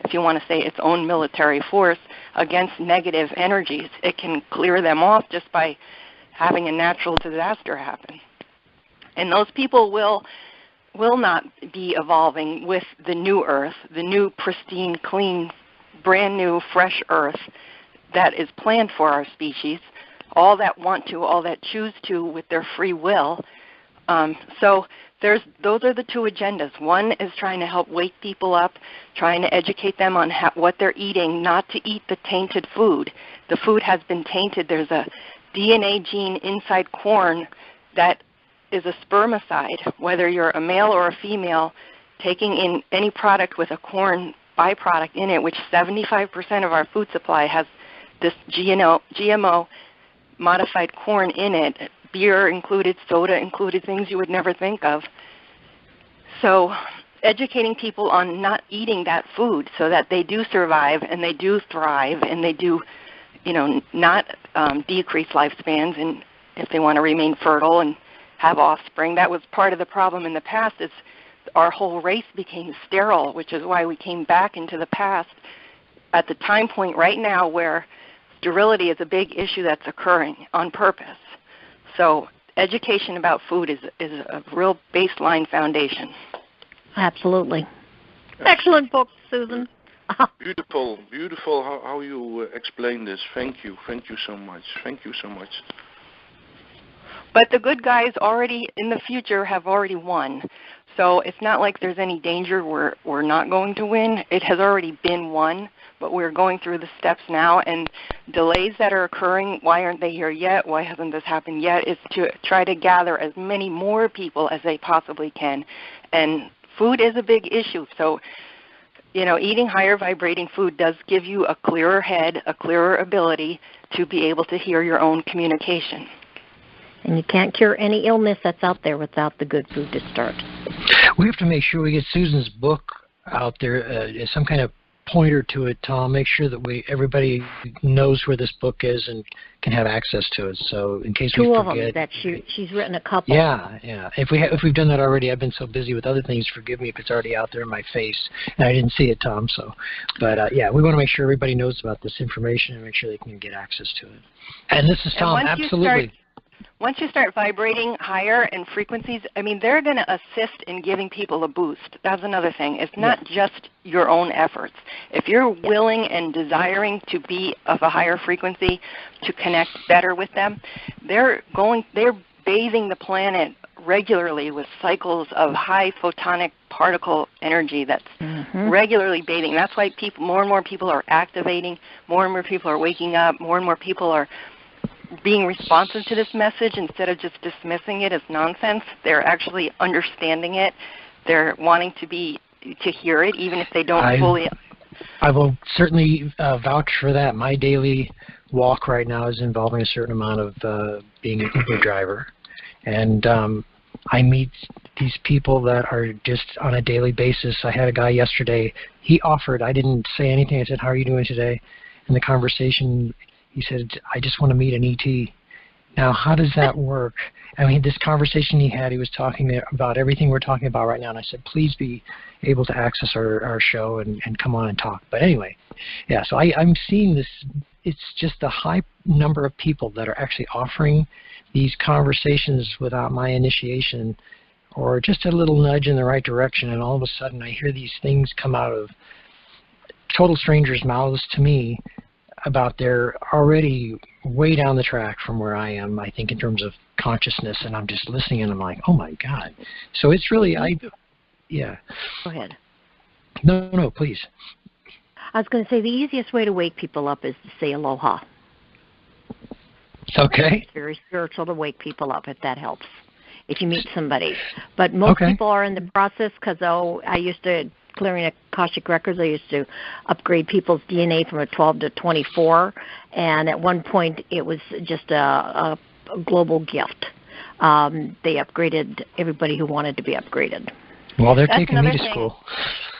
if you want to say, its own military force against negative energies. It can clear them off just by having a natural disaster happen. And those people will not be evolving with the new Earth, the new pristine, clean, brand new, fresh Earth that is planned for our species, all that want to, all that choose to with their free will. So those are the 2 agendas. One is trying to help wake people up, trying to educate them on what they're eating, not to eat the tainted food. The food has been tainted. There's a DNA gene inside corn that is a spermicide. Whether you're a male or a female, taking in any product with a corn byproduct in it, which 75% of our food supply has this GMO modified corn in it, beer included, soda included, things you would never think of. So educating people on not eating that food so that they do survive and they do thrive and they do, not decrease lifespans, and if they want to remain fertile and have offspring. That was part of the problem in the past, is our whole race became sterile, which is why we came back into the past at the time point right now where sterility is a big issue that's occurring on purpose. So education about food is a real baseline foundation. Absolutely. Excellent book, Susan. Beautiful, beautiful how you explain this. Thank you so much. Thank you so much. But the good guys already in the future have already won. So it's not like there's any danger we're not going to win. It has already been won, but we're going through the steps now. And delays that are occurring, why aren't they here yet? Why hasn't this happened yet? Is to try to gather as many more people as they possibly can. And food is a big issue. So, eating higher vibrating food does give you a clearer head, a clearer ability to be able to hear your own communication. And you can't cure any illness that's out there without the good food to start. We have to make sure we get Susan's book out there, some kind of pointer to it, Tom. Make sure that everybody knows where this book is and can have access to it. So in case we forget. Two of them that she's written a couple. Yeah. If we've done that already, I've been so busy with other things. Forgive me if it's already out there in my face and I didn't see it, Tom. So, but we want to make sure everybody knows about this information and make sure they can get access to it. And this is Tom. Absolutely. Once you start vibrating higher in frequencies, they're going to assist in giving people a boost. That's another thing. It's not just your own efforts. If you're willing and desiring to be of a higher frequency, to connect better with them, they're bathing the planet regularly with cycles of high photonic particle energy that's regularly bathing. That's why more and more people are activating, more and more people are waking up, more and more people are being responsive to this message instead of just dismissing it as nonsense. They're actually understanding it. They're wanting to hear it, even if they don't fully. I will certainly vouch for that. My daily walk right now is involving a certain amount of being an Uber driver, and I meet these people that are just on a daily basis. I had a guy yesterday. He offered. I didn't say anything. I said, "How are you doing today?" In the conversation, he said, "I just want to meet an ET." Now, how does that work? This conversation he had, he was talking about everything we're talking about right now, and I said, please be able to access our show and come on and talk. But anyway, so I'm seeing this. It's just a high number of people that are actually offering these conversations without my initiation or just a little nudge in the right direction, and all of a sudden I hear these things come out of total strangers' mouths to me about they're already way down the track from where I am, I think, in terms of consciousness, and I'm just listening and I'm like, oh my God. So it's really, Go ahead. No, please. I was going to say the easiest way to wake people up is to say aloha. Okay. It's very spiritual to wake people up, if that helps, if you meet somebody. But most people are in the process because, I used to, clearing Akashic Records, I used to upgrade people's DNA from a 12 to 24, and at one point it was just a global gift. They upgraded everybody who wanted to be upgraded. Well, they're taking me to school.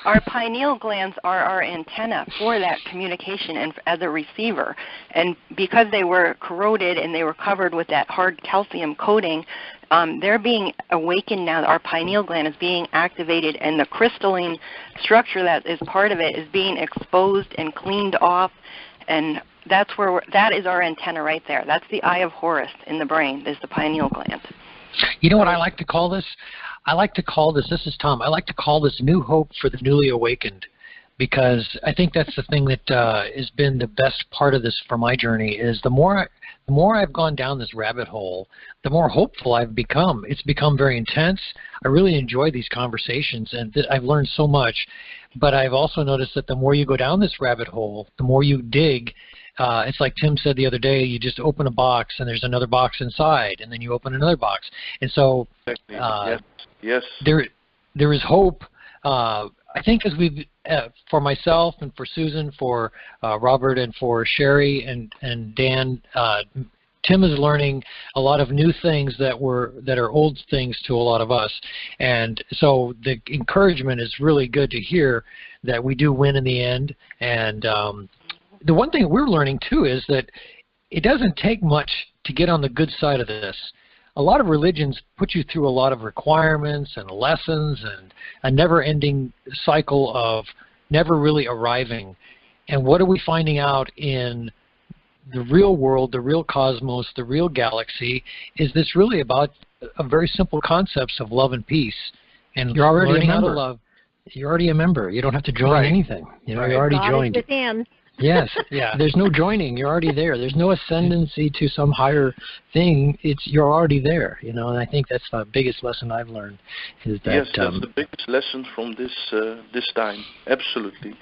Our pineal glands are our antenna for that communication and as a receiver. And because they were corroded and they were covered with that hard calcium coating, they're being awakened now. Our pineal gland is being activated, and the crystalline structure that is part of it is being exposed and cleaned off. And that is our antenna right there. That's the eye of Horus in the brain, is the pineal gland. You know what I like to call this? This is Tom, I like to call this new hope for the newly awakened, because I think that's the thing that has been the best part of this for my journey, is the more I've gone down this rabbit hole, the more hopeful I've become. It's become very intense. I really enjoy these conversations, and I've learned so much. But I've also noticed that the more you go down this rabbit hole, the more you dig. It's like Tim said the other day, you just open a box and there's another box inside, and then you open another box. And so yes. There is hope. I think as we've, for myself and for Susan, for Robbert and for Sherry and Dan, Tim is learning a lot of new things that are old things to a lot of us, and so the encouragement is really good to hear that we do win in the end. And the one thing we're learning too is that it doesn't take much to get on the good side of this. A lot of religions put you through a lot of requirements and lessons and a never-ending cycle of never really arriving. And what are we finding out in the real world, the real cosmos, the real galaxy? Is this really about a very simple concepts of love and peace? And you're already learning a member. how to love. You're already a member. You don't have to join anything. You know, you're already joined. Within. Yes. Yeah. There's no joining. You're already there. There's no ascendancy to some higher thing. You're already there. You know, and I think that's the biggest lesson I've learned. Is that yes, that's the biggest lesson from this time. Absolutely.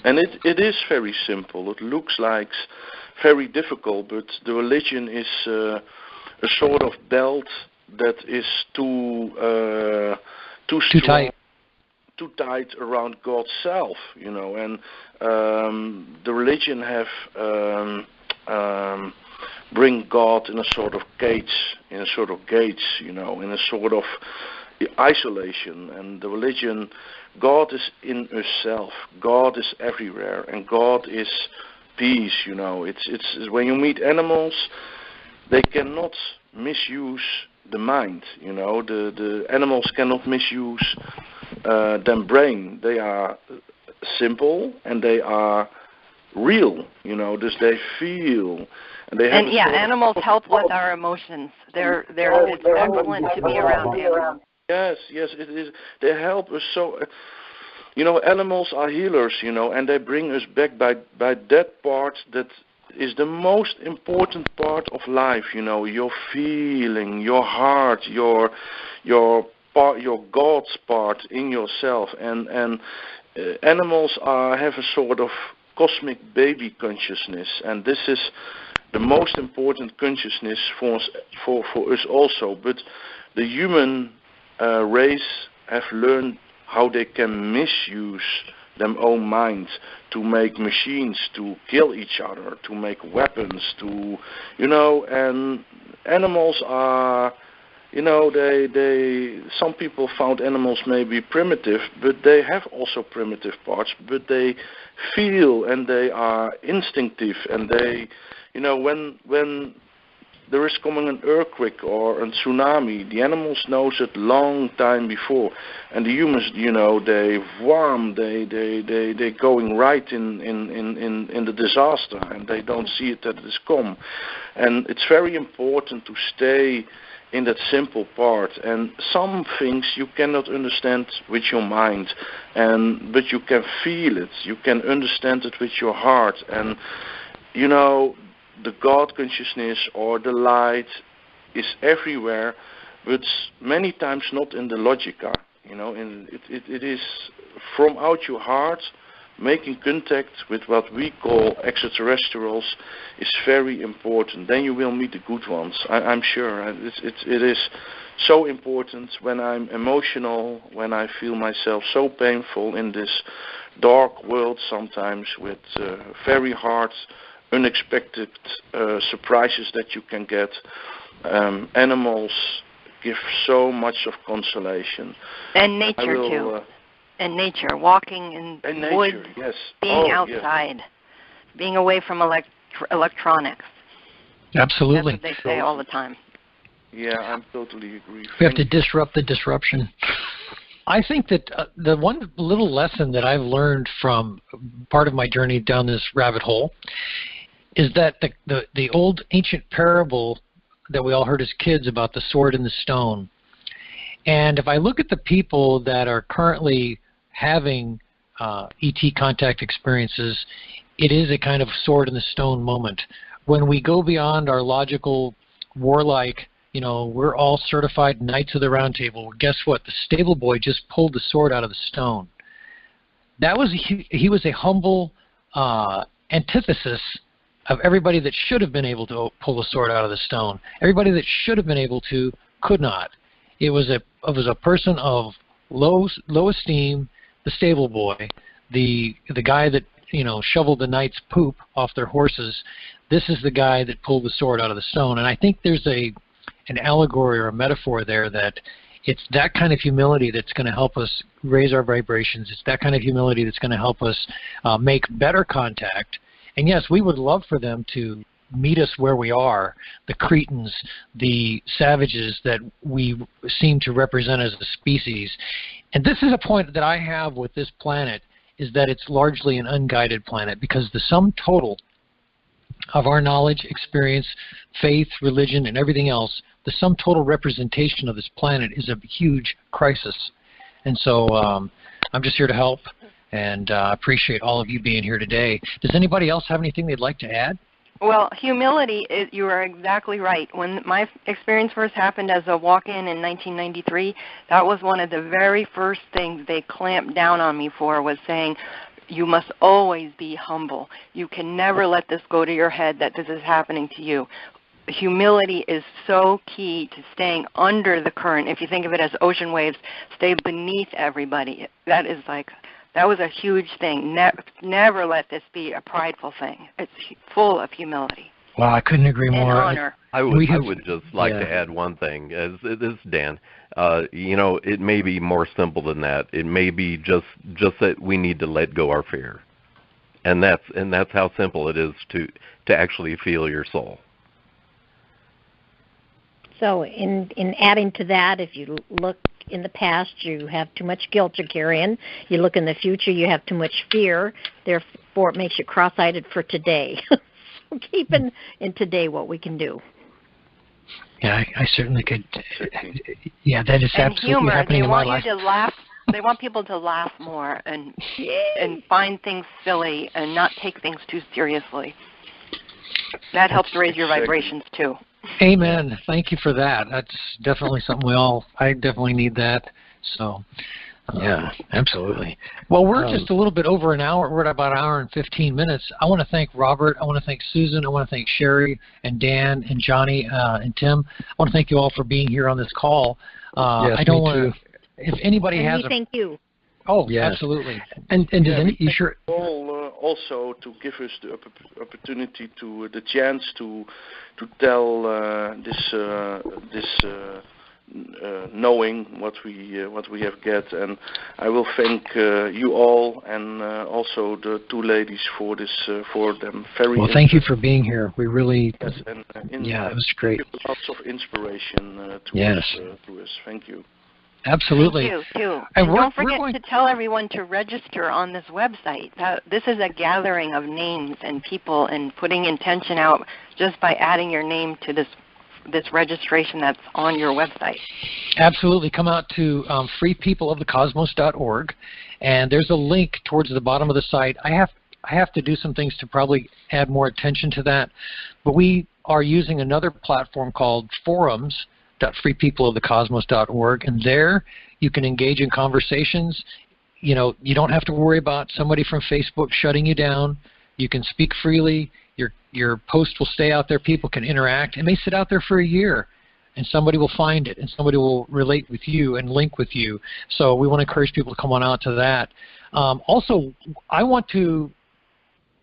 And it is very simple. It looks like very difficult, but the religion is a sort of belt that is too strong, too tight around God's self, you know. And the religion have bring God in a sort of cage, you know, in a sort of isolation. And the religion, God is in yourself. God is everywhere, and God is peace. You know, it's when you meet animals, they cannot misuse the mind. You know, the animals cannot misuse their brain. They are simple and they are real. You know, dus they feel. And they have animals help with our emotions. It's excellent to be around animals. Yes, it is. They help us so. You know, animals are healers. You know, and they bring us back by that part that is the most important part of life. You know, your feeling, your heart, your part, your God's part in yourself. And animals have a sort of cosmic baby consciousness, and this is the most important consciousness for us also. But the human race have learned how they can misuse their own minds to make machines, to kill each other, to make weapons, to, you know, and animals are, you know, they some people found animals maybe primitive, but they have also primitive parts, but they feel and they are instinctive, and they, you know, when there is coming an earthquake or a tsunami, the animals knows it long time before, and the humans, you know, they going right in the disaster, and they don't see it that it is come. And it's very important to stay in that simple part. And some things you cannot understand with your mind, but you can feel it, you can understand it with your heart. And you know, the God consciousness or the light is everywhere, but many times not in the logica. You know, it is from out your heart. Making contact with what we call extraterrestrials is very important. Then you will meet the good ones. I'm sure. It is so important when I'm emotional, when I feel myself so painful in this dark world sometimes, with very hard, unexpected surprises that you can get. Animals give so much of consolation. And nature too. And nature, walking in woods, yes. Being outside, being away from electronics. Absolutely. That's what they say all the time. Yeah, I totally agree. We have to disrupt the disruption. I think that the one little lesson that I've learned from part of my journey down this rabbit hole is that the old ancient parable that we all heard as kids about the sword and the stone. And if I look at the people that are currently having ET contact experiences, it is a kind of sword and the stone moment. When we go beyond our logical, warlike, you know, we're all certified Knights of the Round Table. Guess what? The stable boy just pulled the sword out of the stone. That was he was a humble antithesis of everybody that should have been able to pull the sword out of the stone. Everybody that should have been able to could not. It was a person of low esteem, the stable boy, the guy that shoveled the knight's poop off their horses. This is the guy that pulled the sword out of the stone. And I think there's an allegory or a metaphor there that it's that kind of humility that's going to help us raise our vibrations. It's that kind of humility that's going to help us make better contact. And yes, we would love for them to meet us where we are, the Cretans, the savages that we seem to represent as a species. And this is a point that I have with this planet, is that it's largely an unguided planet, because the sum total of our knowledge, experience, faith, religion, and everything else, the sum total representation of this planet is a huge crisis. And so I'm just here to help, and appreciate all of you being here today. Does anybody else have anything they'd like to add? Well, humility, you are exactly right. When my experience first happened as a walk-in in 1993, that was one of the very first things they clamped down on me for, was saying, you must always be humble. You can never let this go to your head that this is happening to you. Humility is so key to staying under the current. If you think of it as ocean waves, stay beneath everybody. That was a huge thing. Never let this be a prideful thing. It's full of humility. Well, I couldn't agree more. And honor. I would just like to add one thing. As this is Dan, it may be more simple than that. It may be just that we need to let go our fear, and that's how simple it is to actually feel your soul. So in adding to that, if you look in the past, you have too much guilt you're carrying. You look in the future, you have too much fear. Therefore, it makes you cross-eyed for today. So keep in today what we can do. Yeah, I certainly could. Yeah, that is and absolutely humor. happening in my life. They want you to laugh. They want people to laugh more and find things silly and not take things too seriously. That helps raise your vibrations too. Amen. Thank you for that. That's definitely something I definitely need that. So, yeah, absolutely. Well, we're just a little bit over an hour. We're at about an hour and 15 minutes. I want to thank Robbert. I want to thank Susan. I want to thank Sherry and Dan and Johnny and Tim. I want to thank you all for being here on this call. Yes, I don't want to. If anybody and has thank you. Oh, yes. Absolutely. And does you sure? Also to give us the opportunity the chance to tell this knowing what we have get, and I will thank you all, and also the two ladies for them very. Well, thank you for being here. We really. Yes, it was great. Lots of inspiration to us. Thank you. Absolutely. Thank you, too. And don't forget to tell everyone to register on this website. This is a gathering of names and people, and putting intention out just by adding your name to this registration that's on your website. Absolutely. Come out to freepeopleofthecosmos.org, and there's a link towards the bottom of the site. I have to do some things to probably add more attention to that, but we are using another platform called forums.freepeopleofthecosmos.org, and there you can engage in conversations. You don't have to worry about somebody from Facebook shutting you down. You can speak freely. Your post will stay out there. People can interact. It may sit out there for a year, and somebody will find it, and somebody will relate with you and link with you. So we want to encourage people to come on out to that. Also, I want to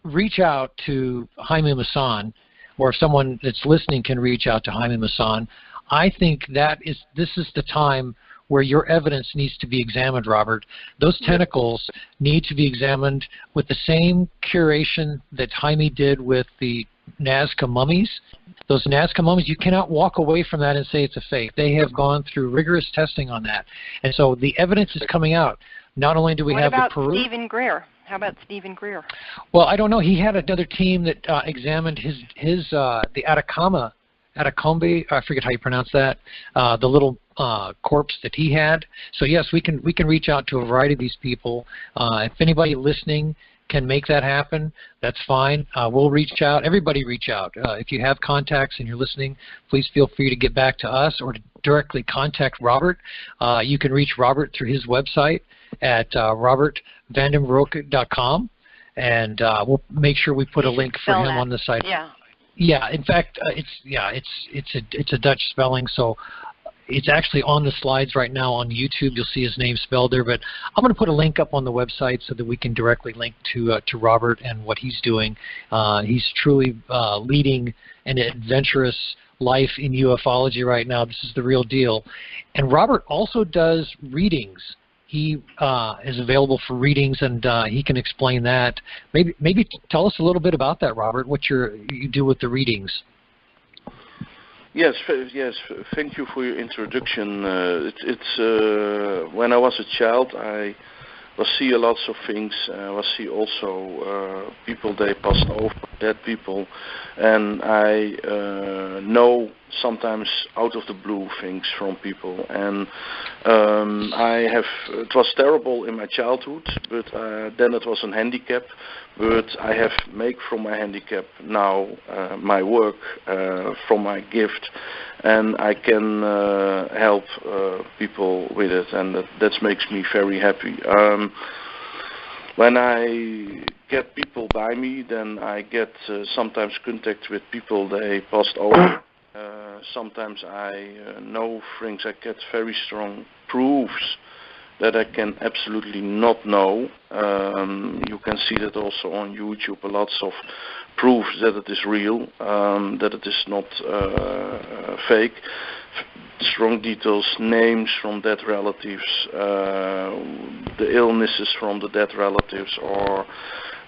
reach out to Jaime Maussan, or if someone that's listening can reach out to Jaime Maussan. I think this is the time where your evidence needs to be examined, Robbert. Those tentacles need to be examined with the same curation that Jaime did with the Nazca mummies. Those Nazca mummies, you cannot walk away from that and say it's a fake. They have gone through rigorous testing on that. And so the evidence is coming out. Not only do we have the Peru. What about Stephen Greer? How about Stephen Greer? Well, I don't know. He had another team that examined the Atacama, I forget how you pronounce that, the little corpse that he had. So yes, we can reach out to a variety of these people. If anybody listening can make that happen, that's fine. We'll reach out. Everybody reach out. If you have contacts and you're listening, please feel free to get back to us or to directly contact Robbert. You can reach Robbert through his website at robertvandenbroeke.com, and we'll make sure we put a link for him on the site. Yeah. Yeah, in fact, it's a Dutch spelling, so it's actually on the slides right now on YouTube. You'll see his name spelled there, but I'm going to put a link up on the website so that we can directly link to Robbert and what he's doing. He's truly leading an adventurous life in ufology right now. This is the real deal. And Robbert also does readings. He is available for readings, and he can explain that. Maybe tell us a little bit about that, Robbert, what you do with the readings. Yes. Thank you for your introduction. It's when I was a child, I was see a lots of things. Was see also people they passed over, dead people, and I know sometimes out of the blue things from people. And it was terrible in my childhood, but then it was a handicap. But I have made from my handicap now my work from my gift, and I can help people with it, and that makes me very happy. When I get people by me, then I get sometimes contact with people they passed over. Sometimes I know things. I get very strong proofs that I can absolutely not know. You can see that also on YouTube, lots of proofs that it is real, that it is not fake. Strong details, names from dead relatives, the illnesses from the dead relatives, or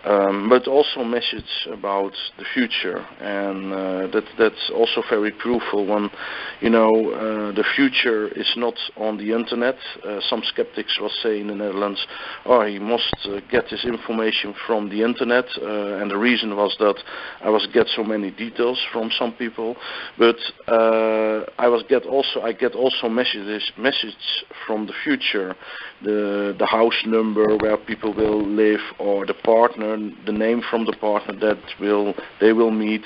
but also message about the future, and that's also very prooful. When the future is not on the internet. Some skeptics was saying in the Netherlands, he must get his information from the internet, and the reason was that I was get so many details from some people, but I get also message from the future, the house number where people will live, or the partner, the name from the partner that they will meet,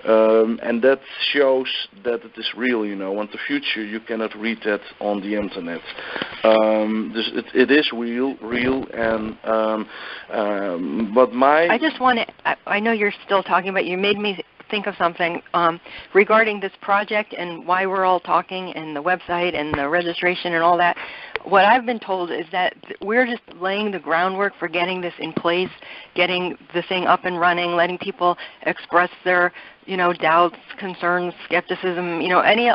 and that shows that it is real. In the future you cannot read that on the internet. It is real, and but I just want to. I know you're still talking, but you made me think of something regarding this project and why we're all talking, and the website and the registration and all that. What I've been told is that we're just laying the groundwork for getting this in place, getting the thing up and running, letting people express their, doubts, concerns, skepticism,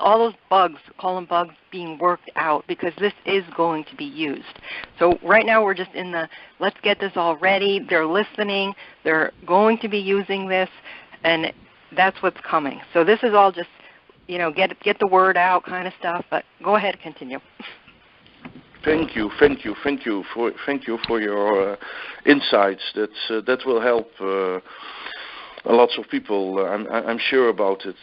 all those bugs, call them bugs, being worked out, because this is going to be used. So right now we're just in the, let's get this all ready. They're listening. They're going to be using this, and that's what's coming. So this is all just, get the word out kind of stuff, but go ahead, continue. Thank you for your insights. That will help lots of people. I'm sure about it.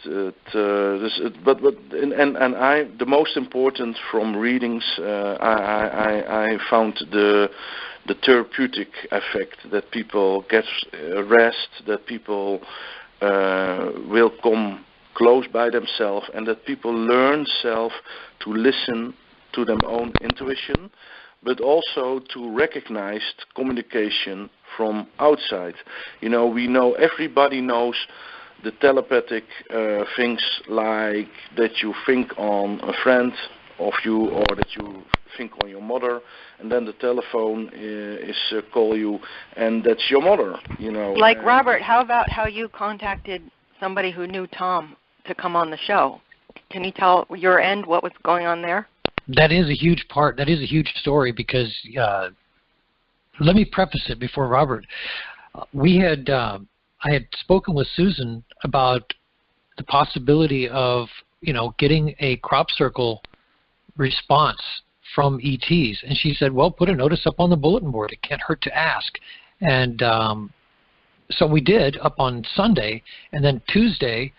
The most important from readings, I found the therapeutic effect, that people get rest, that people will come close by themselves, and that people learn self to listen to their own intuition, but also to recognize communication from outside. Everybody knows the telepathic things, like that you think on a friend of you, or that you think on your mother, and then the telephone is call you, and that's your mother. Like Robbert, how about how you contacted somebody who knew Tom to come on the show? Can you tell your end what was going on there? That is a huge part. That is a huge story, because let me preface it before Robbert. I had spoken with Susan about the possibility of getting a crop circle response from ETs, and she said, well, put a notice up on the bulletin board. It can't hurt to ask. And so we did, up on Sunday, and then Tuesday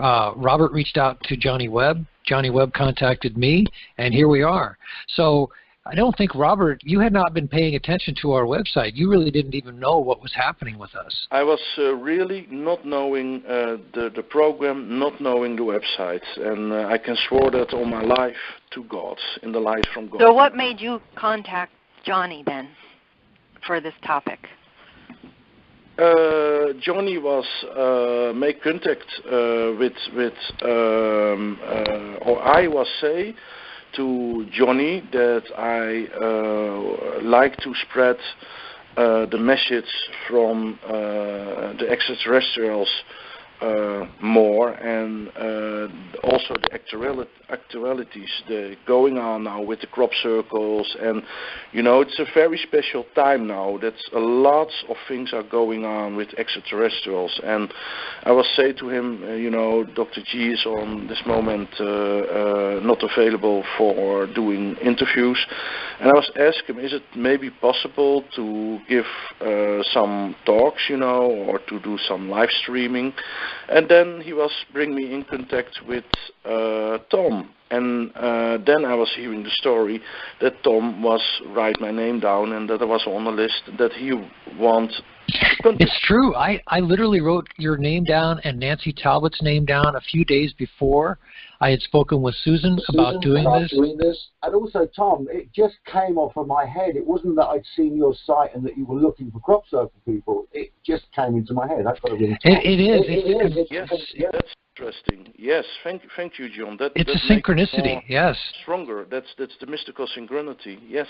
Robbert reached out to Johnny Webb. Johnny Webb contacted me, and here we are. So I don't think, Robbert, you had not been paying attention to our website. You really didn't even know what was happening with us. I was really not knowing the program, not knowing the website, and I can swear that on my life to God, in the life from God. So what made you contact Johnny then for this topic? Johnny was make contact with or I was say to Johnny that I like to spread the message from the extraterrestrials more, and also the actualities going on now with the crop circles, and it's a very special time now that a lot of things are going on with extraterrestrials. And I will say to him, Dr. G is on this moment not available for doing interviews, and I was asking him, is it maybe possible to give some talks, or to do some live streaming? And then he was bringing me in contact with Tom. And then I was hearing the story that Tom was write my name down and that I was on the list that he wants. It's true. I literally wrote your name down and Nancy Talbot's name down a few days before I had spoken with Susan about doing this. And also, Tom, it just came off of my head. It wasn't that I'd seen your site and that you were looking for crop circle people. It just came into my head. I've got to really it is. Yes, that's interesting. Yes, thank you, John. It's a synchronicity. Yes. Stronger. That's the mystical synchronicity. Yes.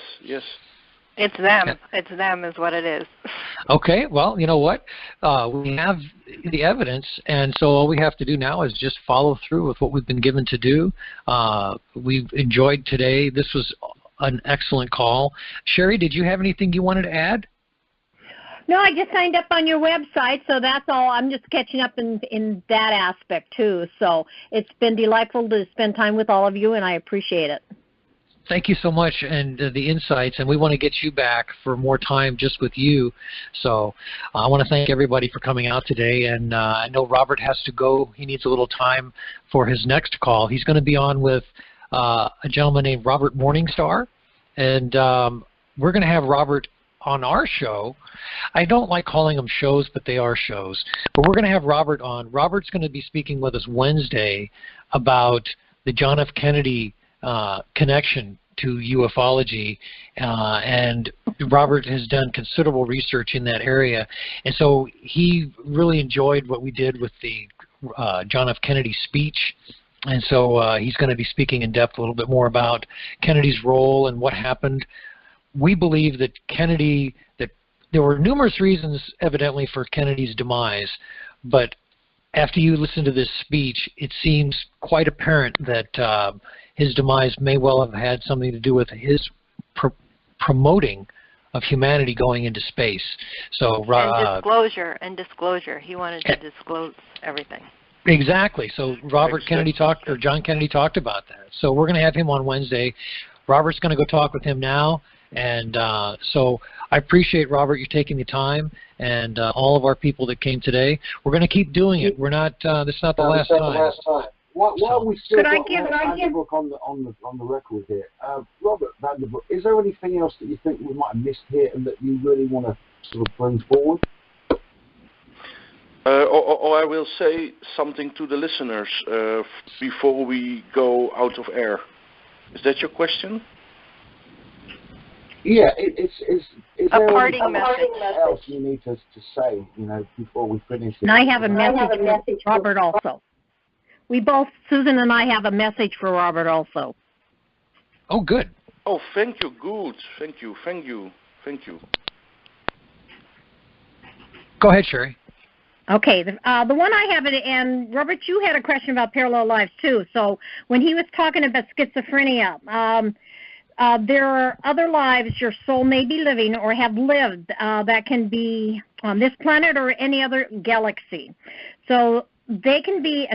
It's them. It's them is what it is. Okay, well, you know what? We have the evidence, and so all we have to do now is just follow through with what we've been given to do. We've enjoyed today. This was an excellent call. Sherry, did you have anything you wanted to add? No, I just signed up on your website, so that's all. I'm just catching up in that aspect, too. So it's been delightful to spend time with all of you, and I appreciate it. Thank you so much, and the insights, and we want to get you back for more time just with you. So I want to thank everybody for coming out today, and I know Robbert has to go. He needs a little time for his next call. He's going to be on with a gentleman named Robbert Morningstar, and we're going to have Robbert on our show. I don't like calling them shows, but they are shows. But we're going to have Robbert on. Robbert's going to be speaking with us Wednesday about the John F. Kennedy connection to ufology, and Robbert has done considerable research in that area, and so he really enjoyed what we did with the John F. Kennedy speech, and so he's going to be speaking in depth a little bit more about Kennedy's role and what happened. We believe that that there were numerous reasons evidently for Kennedy's demise, but after you listen to this speech, it seems quite apparent that his demise may well have had something to do with his promoting of humanity going into space. So and disclosure. He wanted to disclose everything. Exactly. So John Kennedy talked about that. So we're going to have him on Wednesday. Robert's going to go talk with him now. And so I appreciate, Robbert, you taking the time, and all of our people that came today. We're going to keep doing it. We're not. This is not the last time. While we still got Vanderbroek on the record here, Robert Vanderbroek, is there anything else that you think we might have missed here and that you really want to sort of bring forward? Or I will say something to the listeners before we go out of air. Is that your question? Yeah, is there parting message else you need to say, before we finish? And I have a message for Robbert also. Susan and I have a message for Robbert also. Oh, good. Oh, thank you. Good. Thank you. Go ahead, Sherry. Okay, the one I have, and Robbert, you had a question about parallel lives too. So when he was talking about schizophrenia, there are other lives your soul may be living or have lived that can be on this planet or any other galaxy. So they can be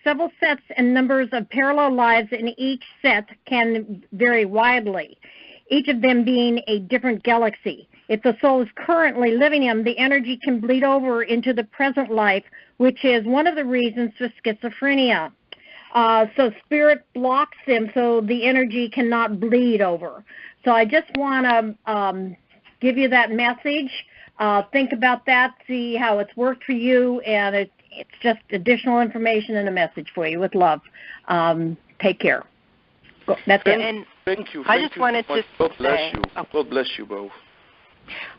several sets and numbers of parallel lives, and each set can vary widely, each of them being a different galaxy. If the soul is currently living in, the energy can bleed over into the present life, which is one of the reasons for schizophrenia. So spirit blocks them so the energy cannot bleed over. So I just want to give you that message. Think about that, see how it's worked for you, and it's just additional information and a message for you with love. Take care. That's it. And thank you. I just wanted to God bless you. God bless you both.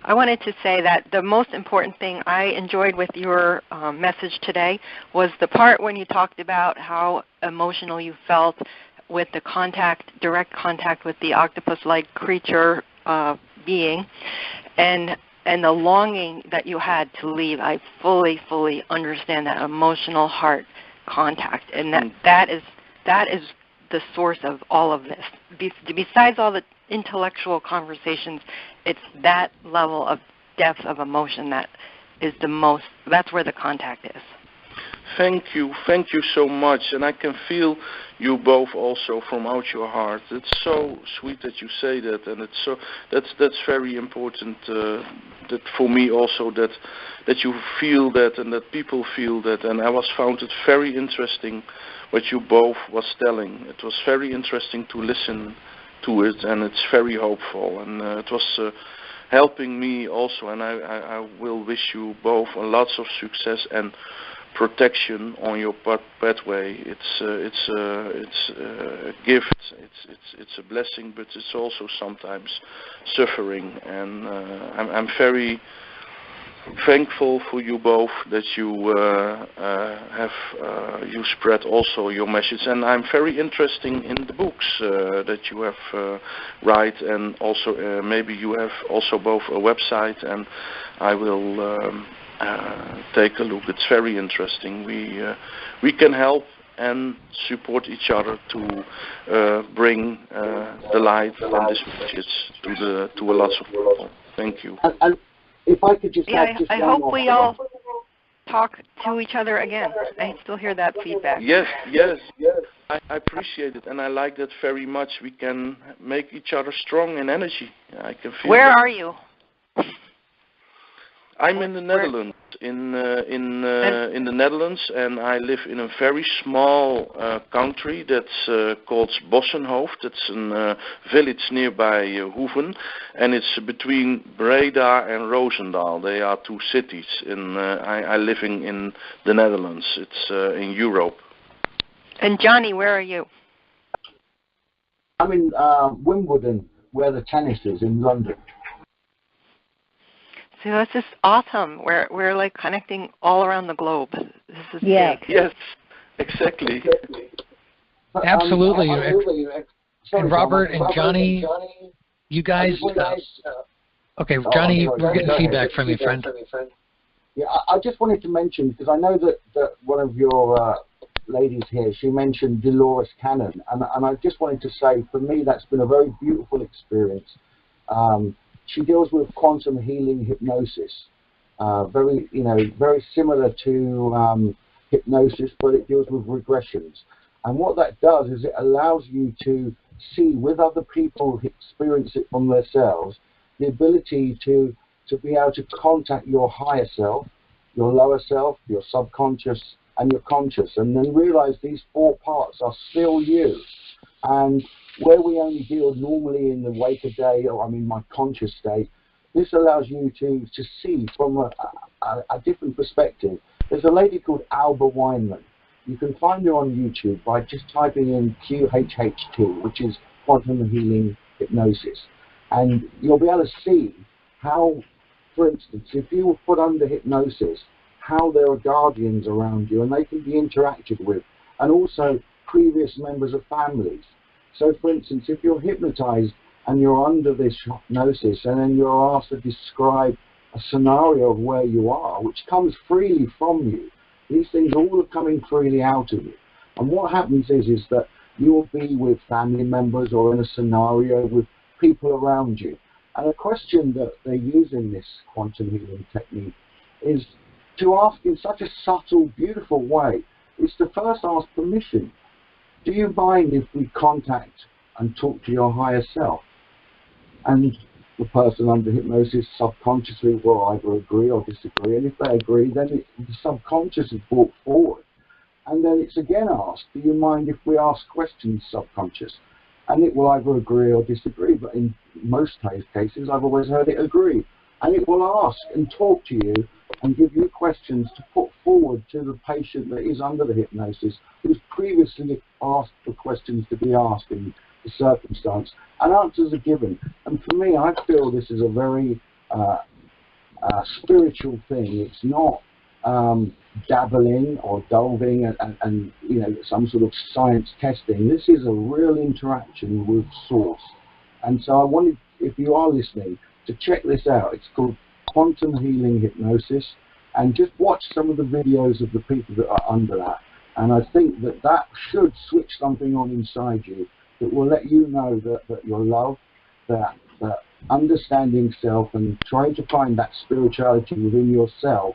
I wanted to say that the most important thing I enjoyed with your message today was the part when you talked about how emotional you felt with the direct contact with the octopus-like creature being, and the longing that you had to leave. I fully understand that emotional heart contact, and that is the source of all of this. Besides all the intellectual conversations, it's that level of depth of emotion that is that's where the contact is. Thank you so much, and I can feel you both also from out your heart. It's so sweet that you say that, and that's very important. That for me also that you feel that and that people feel that, and I found it very interesting what you both was telling. It was very interesting to listen to it, and it's very hopeful, and it was helping me also. And I will wish you both lots of success and protection on your pathway. It's a gift. It's a blessing, but it's also sometimes suffering. And I'm very thankful for you both that you you spread also your message. And I'm very interested in the books that you have write, and also maybe you have also both a website, and I will take a look. It's very interesting. We can help and support each other to bring the light from this message to a lot of people. Thank you. And if I could just I hope we all talk to each other again. I still hear that feedback. Yes. I appreciate it, and I like that very much. We can make each other strong in energy. I can feel. Where that. are you? I'm in the Netherlands, in the Netherlands, and I live in a very small country that's called Bossenhoofd. It's a village nearby Hoeven, and it's between Breda and Roosendaal. They are two cities. I living in the Netherlands. It's in Europe. And Johnny, where are you? I'm in Wimbledon, where the tennis is, in London. So that's just awesome. We're like connecting all around the globe. This is big. Yes, exactly. Absolutely. And Robbert and Johnny, you guys. Okay, Johnny, we're getting feedback from you, friend. Yeah, I just wanted to mention, because I know that one of your ladies here, she mentioned Dolores Cannon, and I just wanted to say, for me, that's been a very beautiful experience. She deals with quantum healing hypnosis, very similar to hypnosis, but it deals with regressions. And what that does is it allows you to see with other people who experience it from themselves, the ability to be able to contact your higher self, your lower self, your subconscious, and your conscious, and then realize these four parts are still you. And where we only deal normally in the wake of day, or my conscious state, this allows you to see from a different perspective. There's a lady called Alba Weinman. You can find her on YouTube by just typing in QHHT, which is quantum healing hypnosis. And you'll be able to see how, for instance, if you were put under hypnosis, how there are guardians around you and they can be interacted with, and also previous members of families. So, for instance, if you're hypnotized and you're under this hypnosis, and then you're asked to describe a scenario of where you are, which comes freely from you, these things all are coming freely out of you. And what happens is that you will be with family members or in a scenario with people around you. And a question that they use in this quantum healing technique is to ask in such a subtle, beautiful way, is to first ask permission. Do you mind if we contact and talk to your higher self? And the person under hypnosis subconsciously will either agree or disagree, and if they agree, then the subconscious is brought forward. And then it's again asked, do you mind if we ask questions, subconscious? And it will either agree or disagree, but in most cases I've always heard it agree. And it will ask and talk to you and give you questions to put forward to the patient that is under the hypnosis, who's previously asked for questions to be asked in the circumstance, and answers are given. And for me, I feel this is a very spiritual thing. It's not dabbling or delving and you know, some sort of science testing. This is a real interaction with source. And so I wanted, if you are listening, to check this out. It's called Quantum Healing Hypnosis, and just watch some of the videos of the people that are under that. And I think that that should switch something on inside you that will let you know that you're loved, that understanding self and trying to find that spirituality within yourself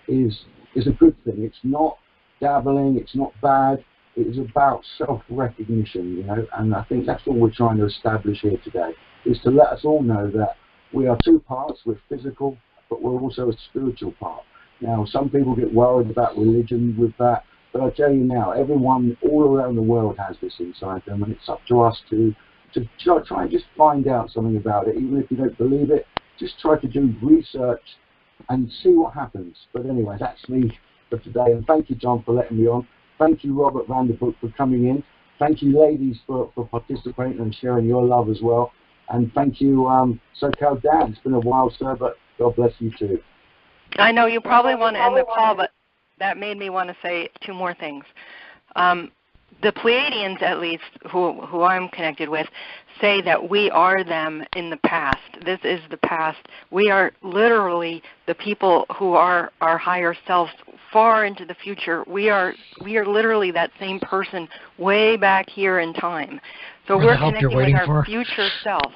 is a good thing. It's not dabbling, it's not bad, it is about self-recognition, you know, and I think that's all we're trying to establish here today, is to let us all know that we are two parts. We're physical, but we're also a spiritual part. Now, some people get worried about religion with that, but I tell you now, everyone all around the world has this inside them, and it's up to us to try and just find out something about it. Even if you don't believe it, just try to do research and see what happens. But anyway, that's me for today, and thank you, John, for letting me on. Thank you, Robert Vanderbroek, for coming in. Thank you, ladies, for participating and sharing your love as well. And thank you, SoCal Dan. It's been a while, sir, but God bless you too. I know you probably want to end the call, but that made me want to say two more things. The Pleiadians, at least, who I'm connected with, say that we are them in the past. This is the past. We are literally the people who are our higher selves far into the future. We are literally that same person way back here in time. So we're connecting with our future self.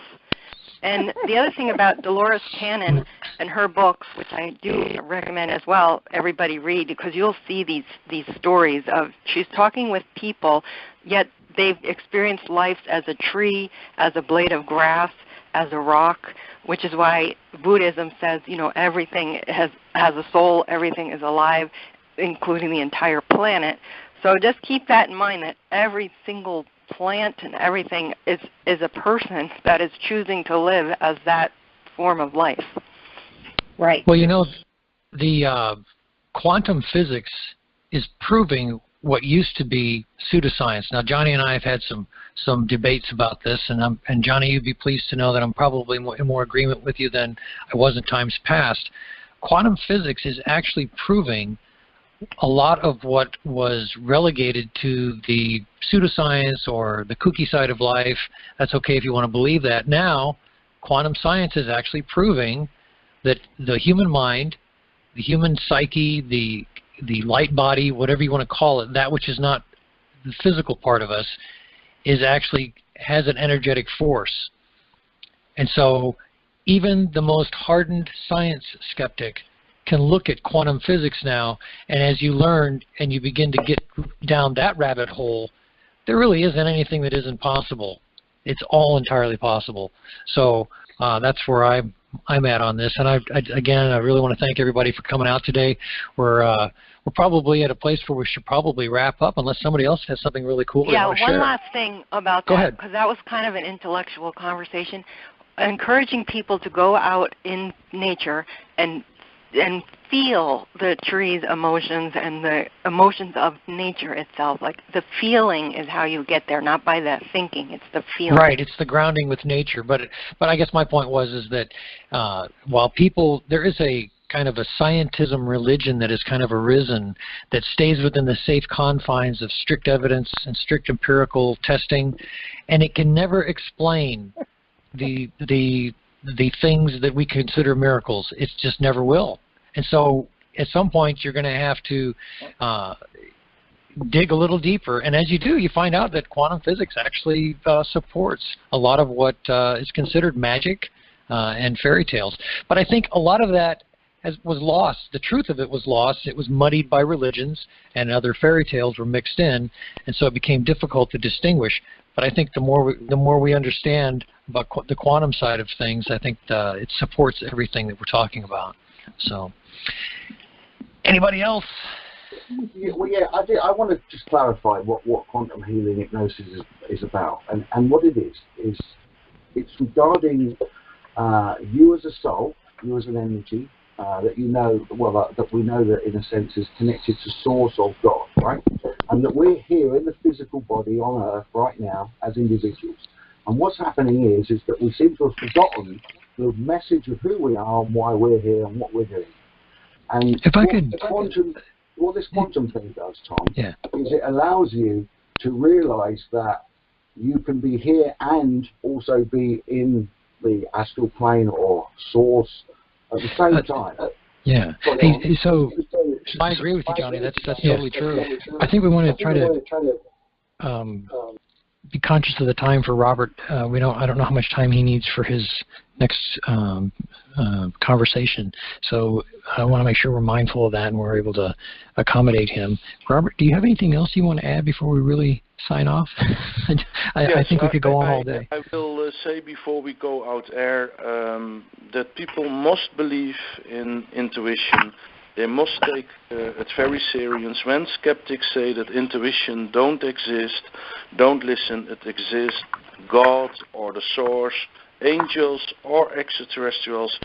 And the other thing about Dolores Cannon and her books, which I do recommend as well, everybody read, because you'll see these stories of she's talking with people, yet they've experienced life as a tree, as a blade of grass, as a rock, which is why Buddhism says, you know, everything has a soul, everything is alive, including the entire planet. So just keep that in mind, that every single plant and everything is a person that is choosing to live as that form of life. Right. Well, you know, the quantum physics is proving what used to be pseudoscience. Now, Johnny and I have had some debates about this, and Johnny, you'd be pleased to know that I'm probably in more agreement with you than I was in times past. Quantum physics is actually proving a lot of what was relegated to the pseudoscience or the kooky side of life. That's okay if you want to believe that. Now, quantum science is actually proving that the human mind, the human psyche, the light body, whatever you want to call it, that which is not the physical part of us, is actually has an energetic force. And so even the most hardened science skeptic can look at quantum physics now, and as you learn and you begin to get down that rabbit hole, there really isn't anything that isn't possible. It's all entirely possible. So that's where I'm at on this. And again, I really want to thank everybody for coming out today. We're probably at a place where we should probably wrap up, unless somebody else has something really cool they want to share. Yeah, one last thing about that, because that was kind of an intellectual conversation. Encouraging people to go out in nature and feel the tree's emotions and the emotions of nature itself. Like the feeling is how you get there, not by the thinking. It's the feeling. Right. It's the grounding with nature. But I guess my point is that while there is a kind of a scientism religion that has kind of arisen that stays within the safe confines of strict evidence and strict empirical testing, and it can never explain the things that we consider miracles. It just never will. And so at some point you're going to have to dig a little deeper. And as you do, you find out that quantum physics actually supports a lot of what is considered magic and fairy tales. But I think a lot of that was lost. The truth of it was lost. It was muddied by religions, and other fairy tales were mixed in, and so it became difficult to distinguish. But I think the more we understand about the quantum side of things, I think it supports everything that we're talking about. So, anybody else? Yeah, well, yeah, I want to just clarify what quantum healing hypnosis is about, and what it is it's regarding you as a soul, you as an energy, that you know, well, that we know that in a sense is connected to source of God, right? And that we're here in the physical body on Earth right now as individuals. And what's happening is that we seem to have forgotten the message of who we are and why we're here and what we're doing. And if I could, what this quantum thing does, Tom, yeah, is it allows you to realize that you can be here and also be in the astral plane or source at the same time. Yeah. Hey, so I agree with you, Johnny. That's totally true. I think we want to try to be conscious of the time for Robert. I don't know how much time he needs for his next conversation. So I want to make sure we're mindful of that and we're able to accommodate him. Robert, do you have anything else you want to add before we really sign off? I think we could go on all day. I will say before we go out air that people must believe in intuition. They must take it very serious. When skeptics say that intuition don't exist, don't listen, it exists, God or the source, angels or extraterrestrials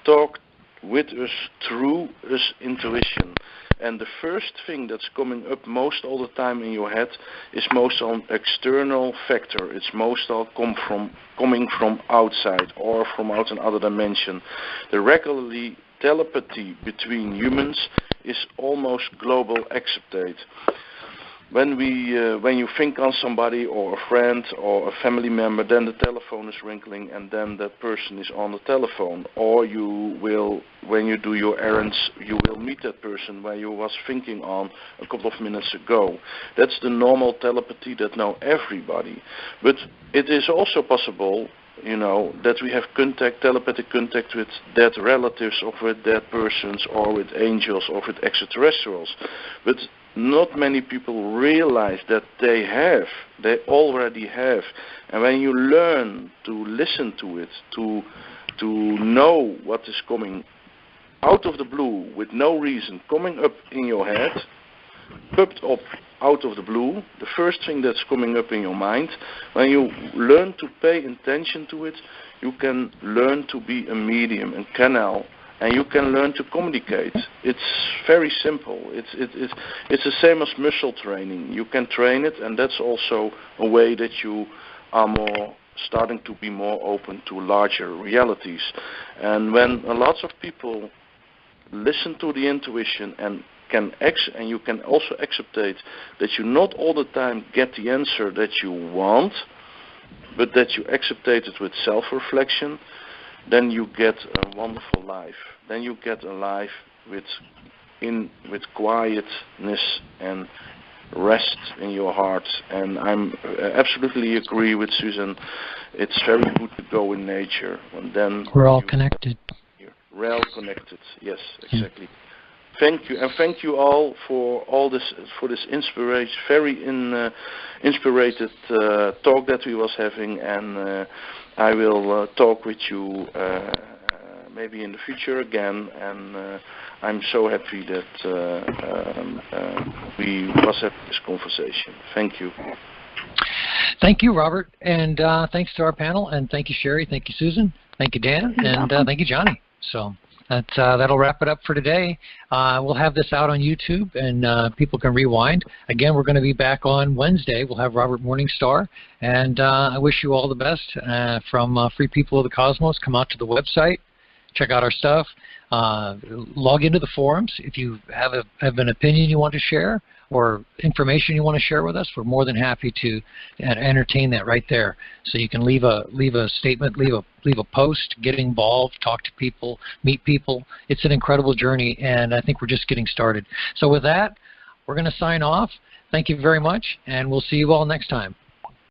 talk with us through this intuition. And the first thing that's coming up most all the time in your head is most an external factor. It's most all coming from outside or from out another dimension. The regularly telepathy between humans is almost global accepted. When you think on somebody or a friend or a family member, then the telephone is ringing and then that person is on the telephone. Or you will, when you do your errands, you will meet that person where you was thinking on a couple of minutes ago. That's the normal telepathy that know everybody. But it is also possible, that we have telepathic contact with dead relatives or with dead persons or with angels or with extraterrestrials. But not many people realize that they already have. And when you learn to listen to it, to know what is coming out of the blue with no reason, coming up in your head, popped up out of the blue, the first thing that's coming up in your mind, when you learn to pay attention to it, you can learn to be a medium, a canal, and you can learn to communicate. It's very simple. It's the same as muscle training. You can train it, and that's also a way that you are more starting to be more open to larger realities. And when a lot of people listen to the intuition and you can also accept that you not all the time get the answer that you want, but that you accept it with self-reflection, then you get a wonderful life. Then you get a life with quietness and rest in your heart. And I'm absolutely agree with Susan. It's very good to go in nature. And then we're all connected. We're all connected. Yes, exactly. Thank you, and thank you all for this inspiration, very inspirated talk that we was having, and I will talk with you maybe in the future again, and I'm so happy that we was having this conversation. Thank you. Thank you, Robert, and thanks to our panel, and thank you, Sherry, thank you, Susan, thank you, Dan, and thank you, Johnny. So. That'll wrap it up for today. We'll have this out on YouTube, and people can rewind. Again, we're going to be back on Wednesday. We'll have Robert Morningstar, and I wish you all the best from Free People of the Cosmos. Come out to the website, check out our stuff, log into the forums. If you have an opinion you want to share or information you want to share with us, we're more than happy to entertain that right there. So you can leave a statement, leave a post, get involved, talk to people, meet people. It's an incredible journey, and I think we're just getting started. So with that, we're going to sign off. Thank you very much, and we'll see you all next time.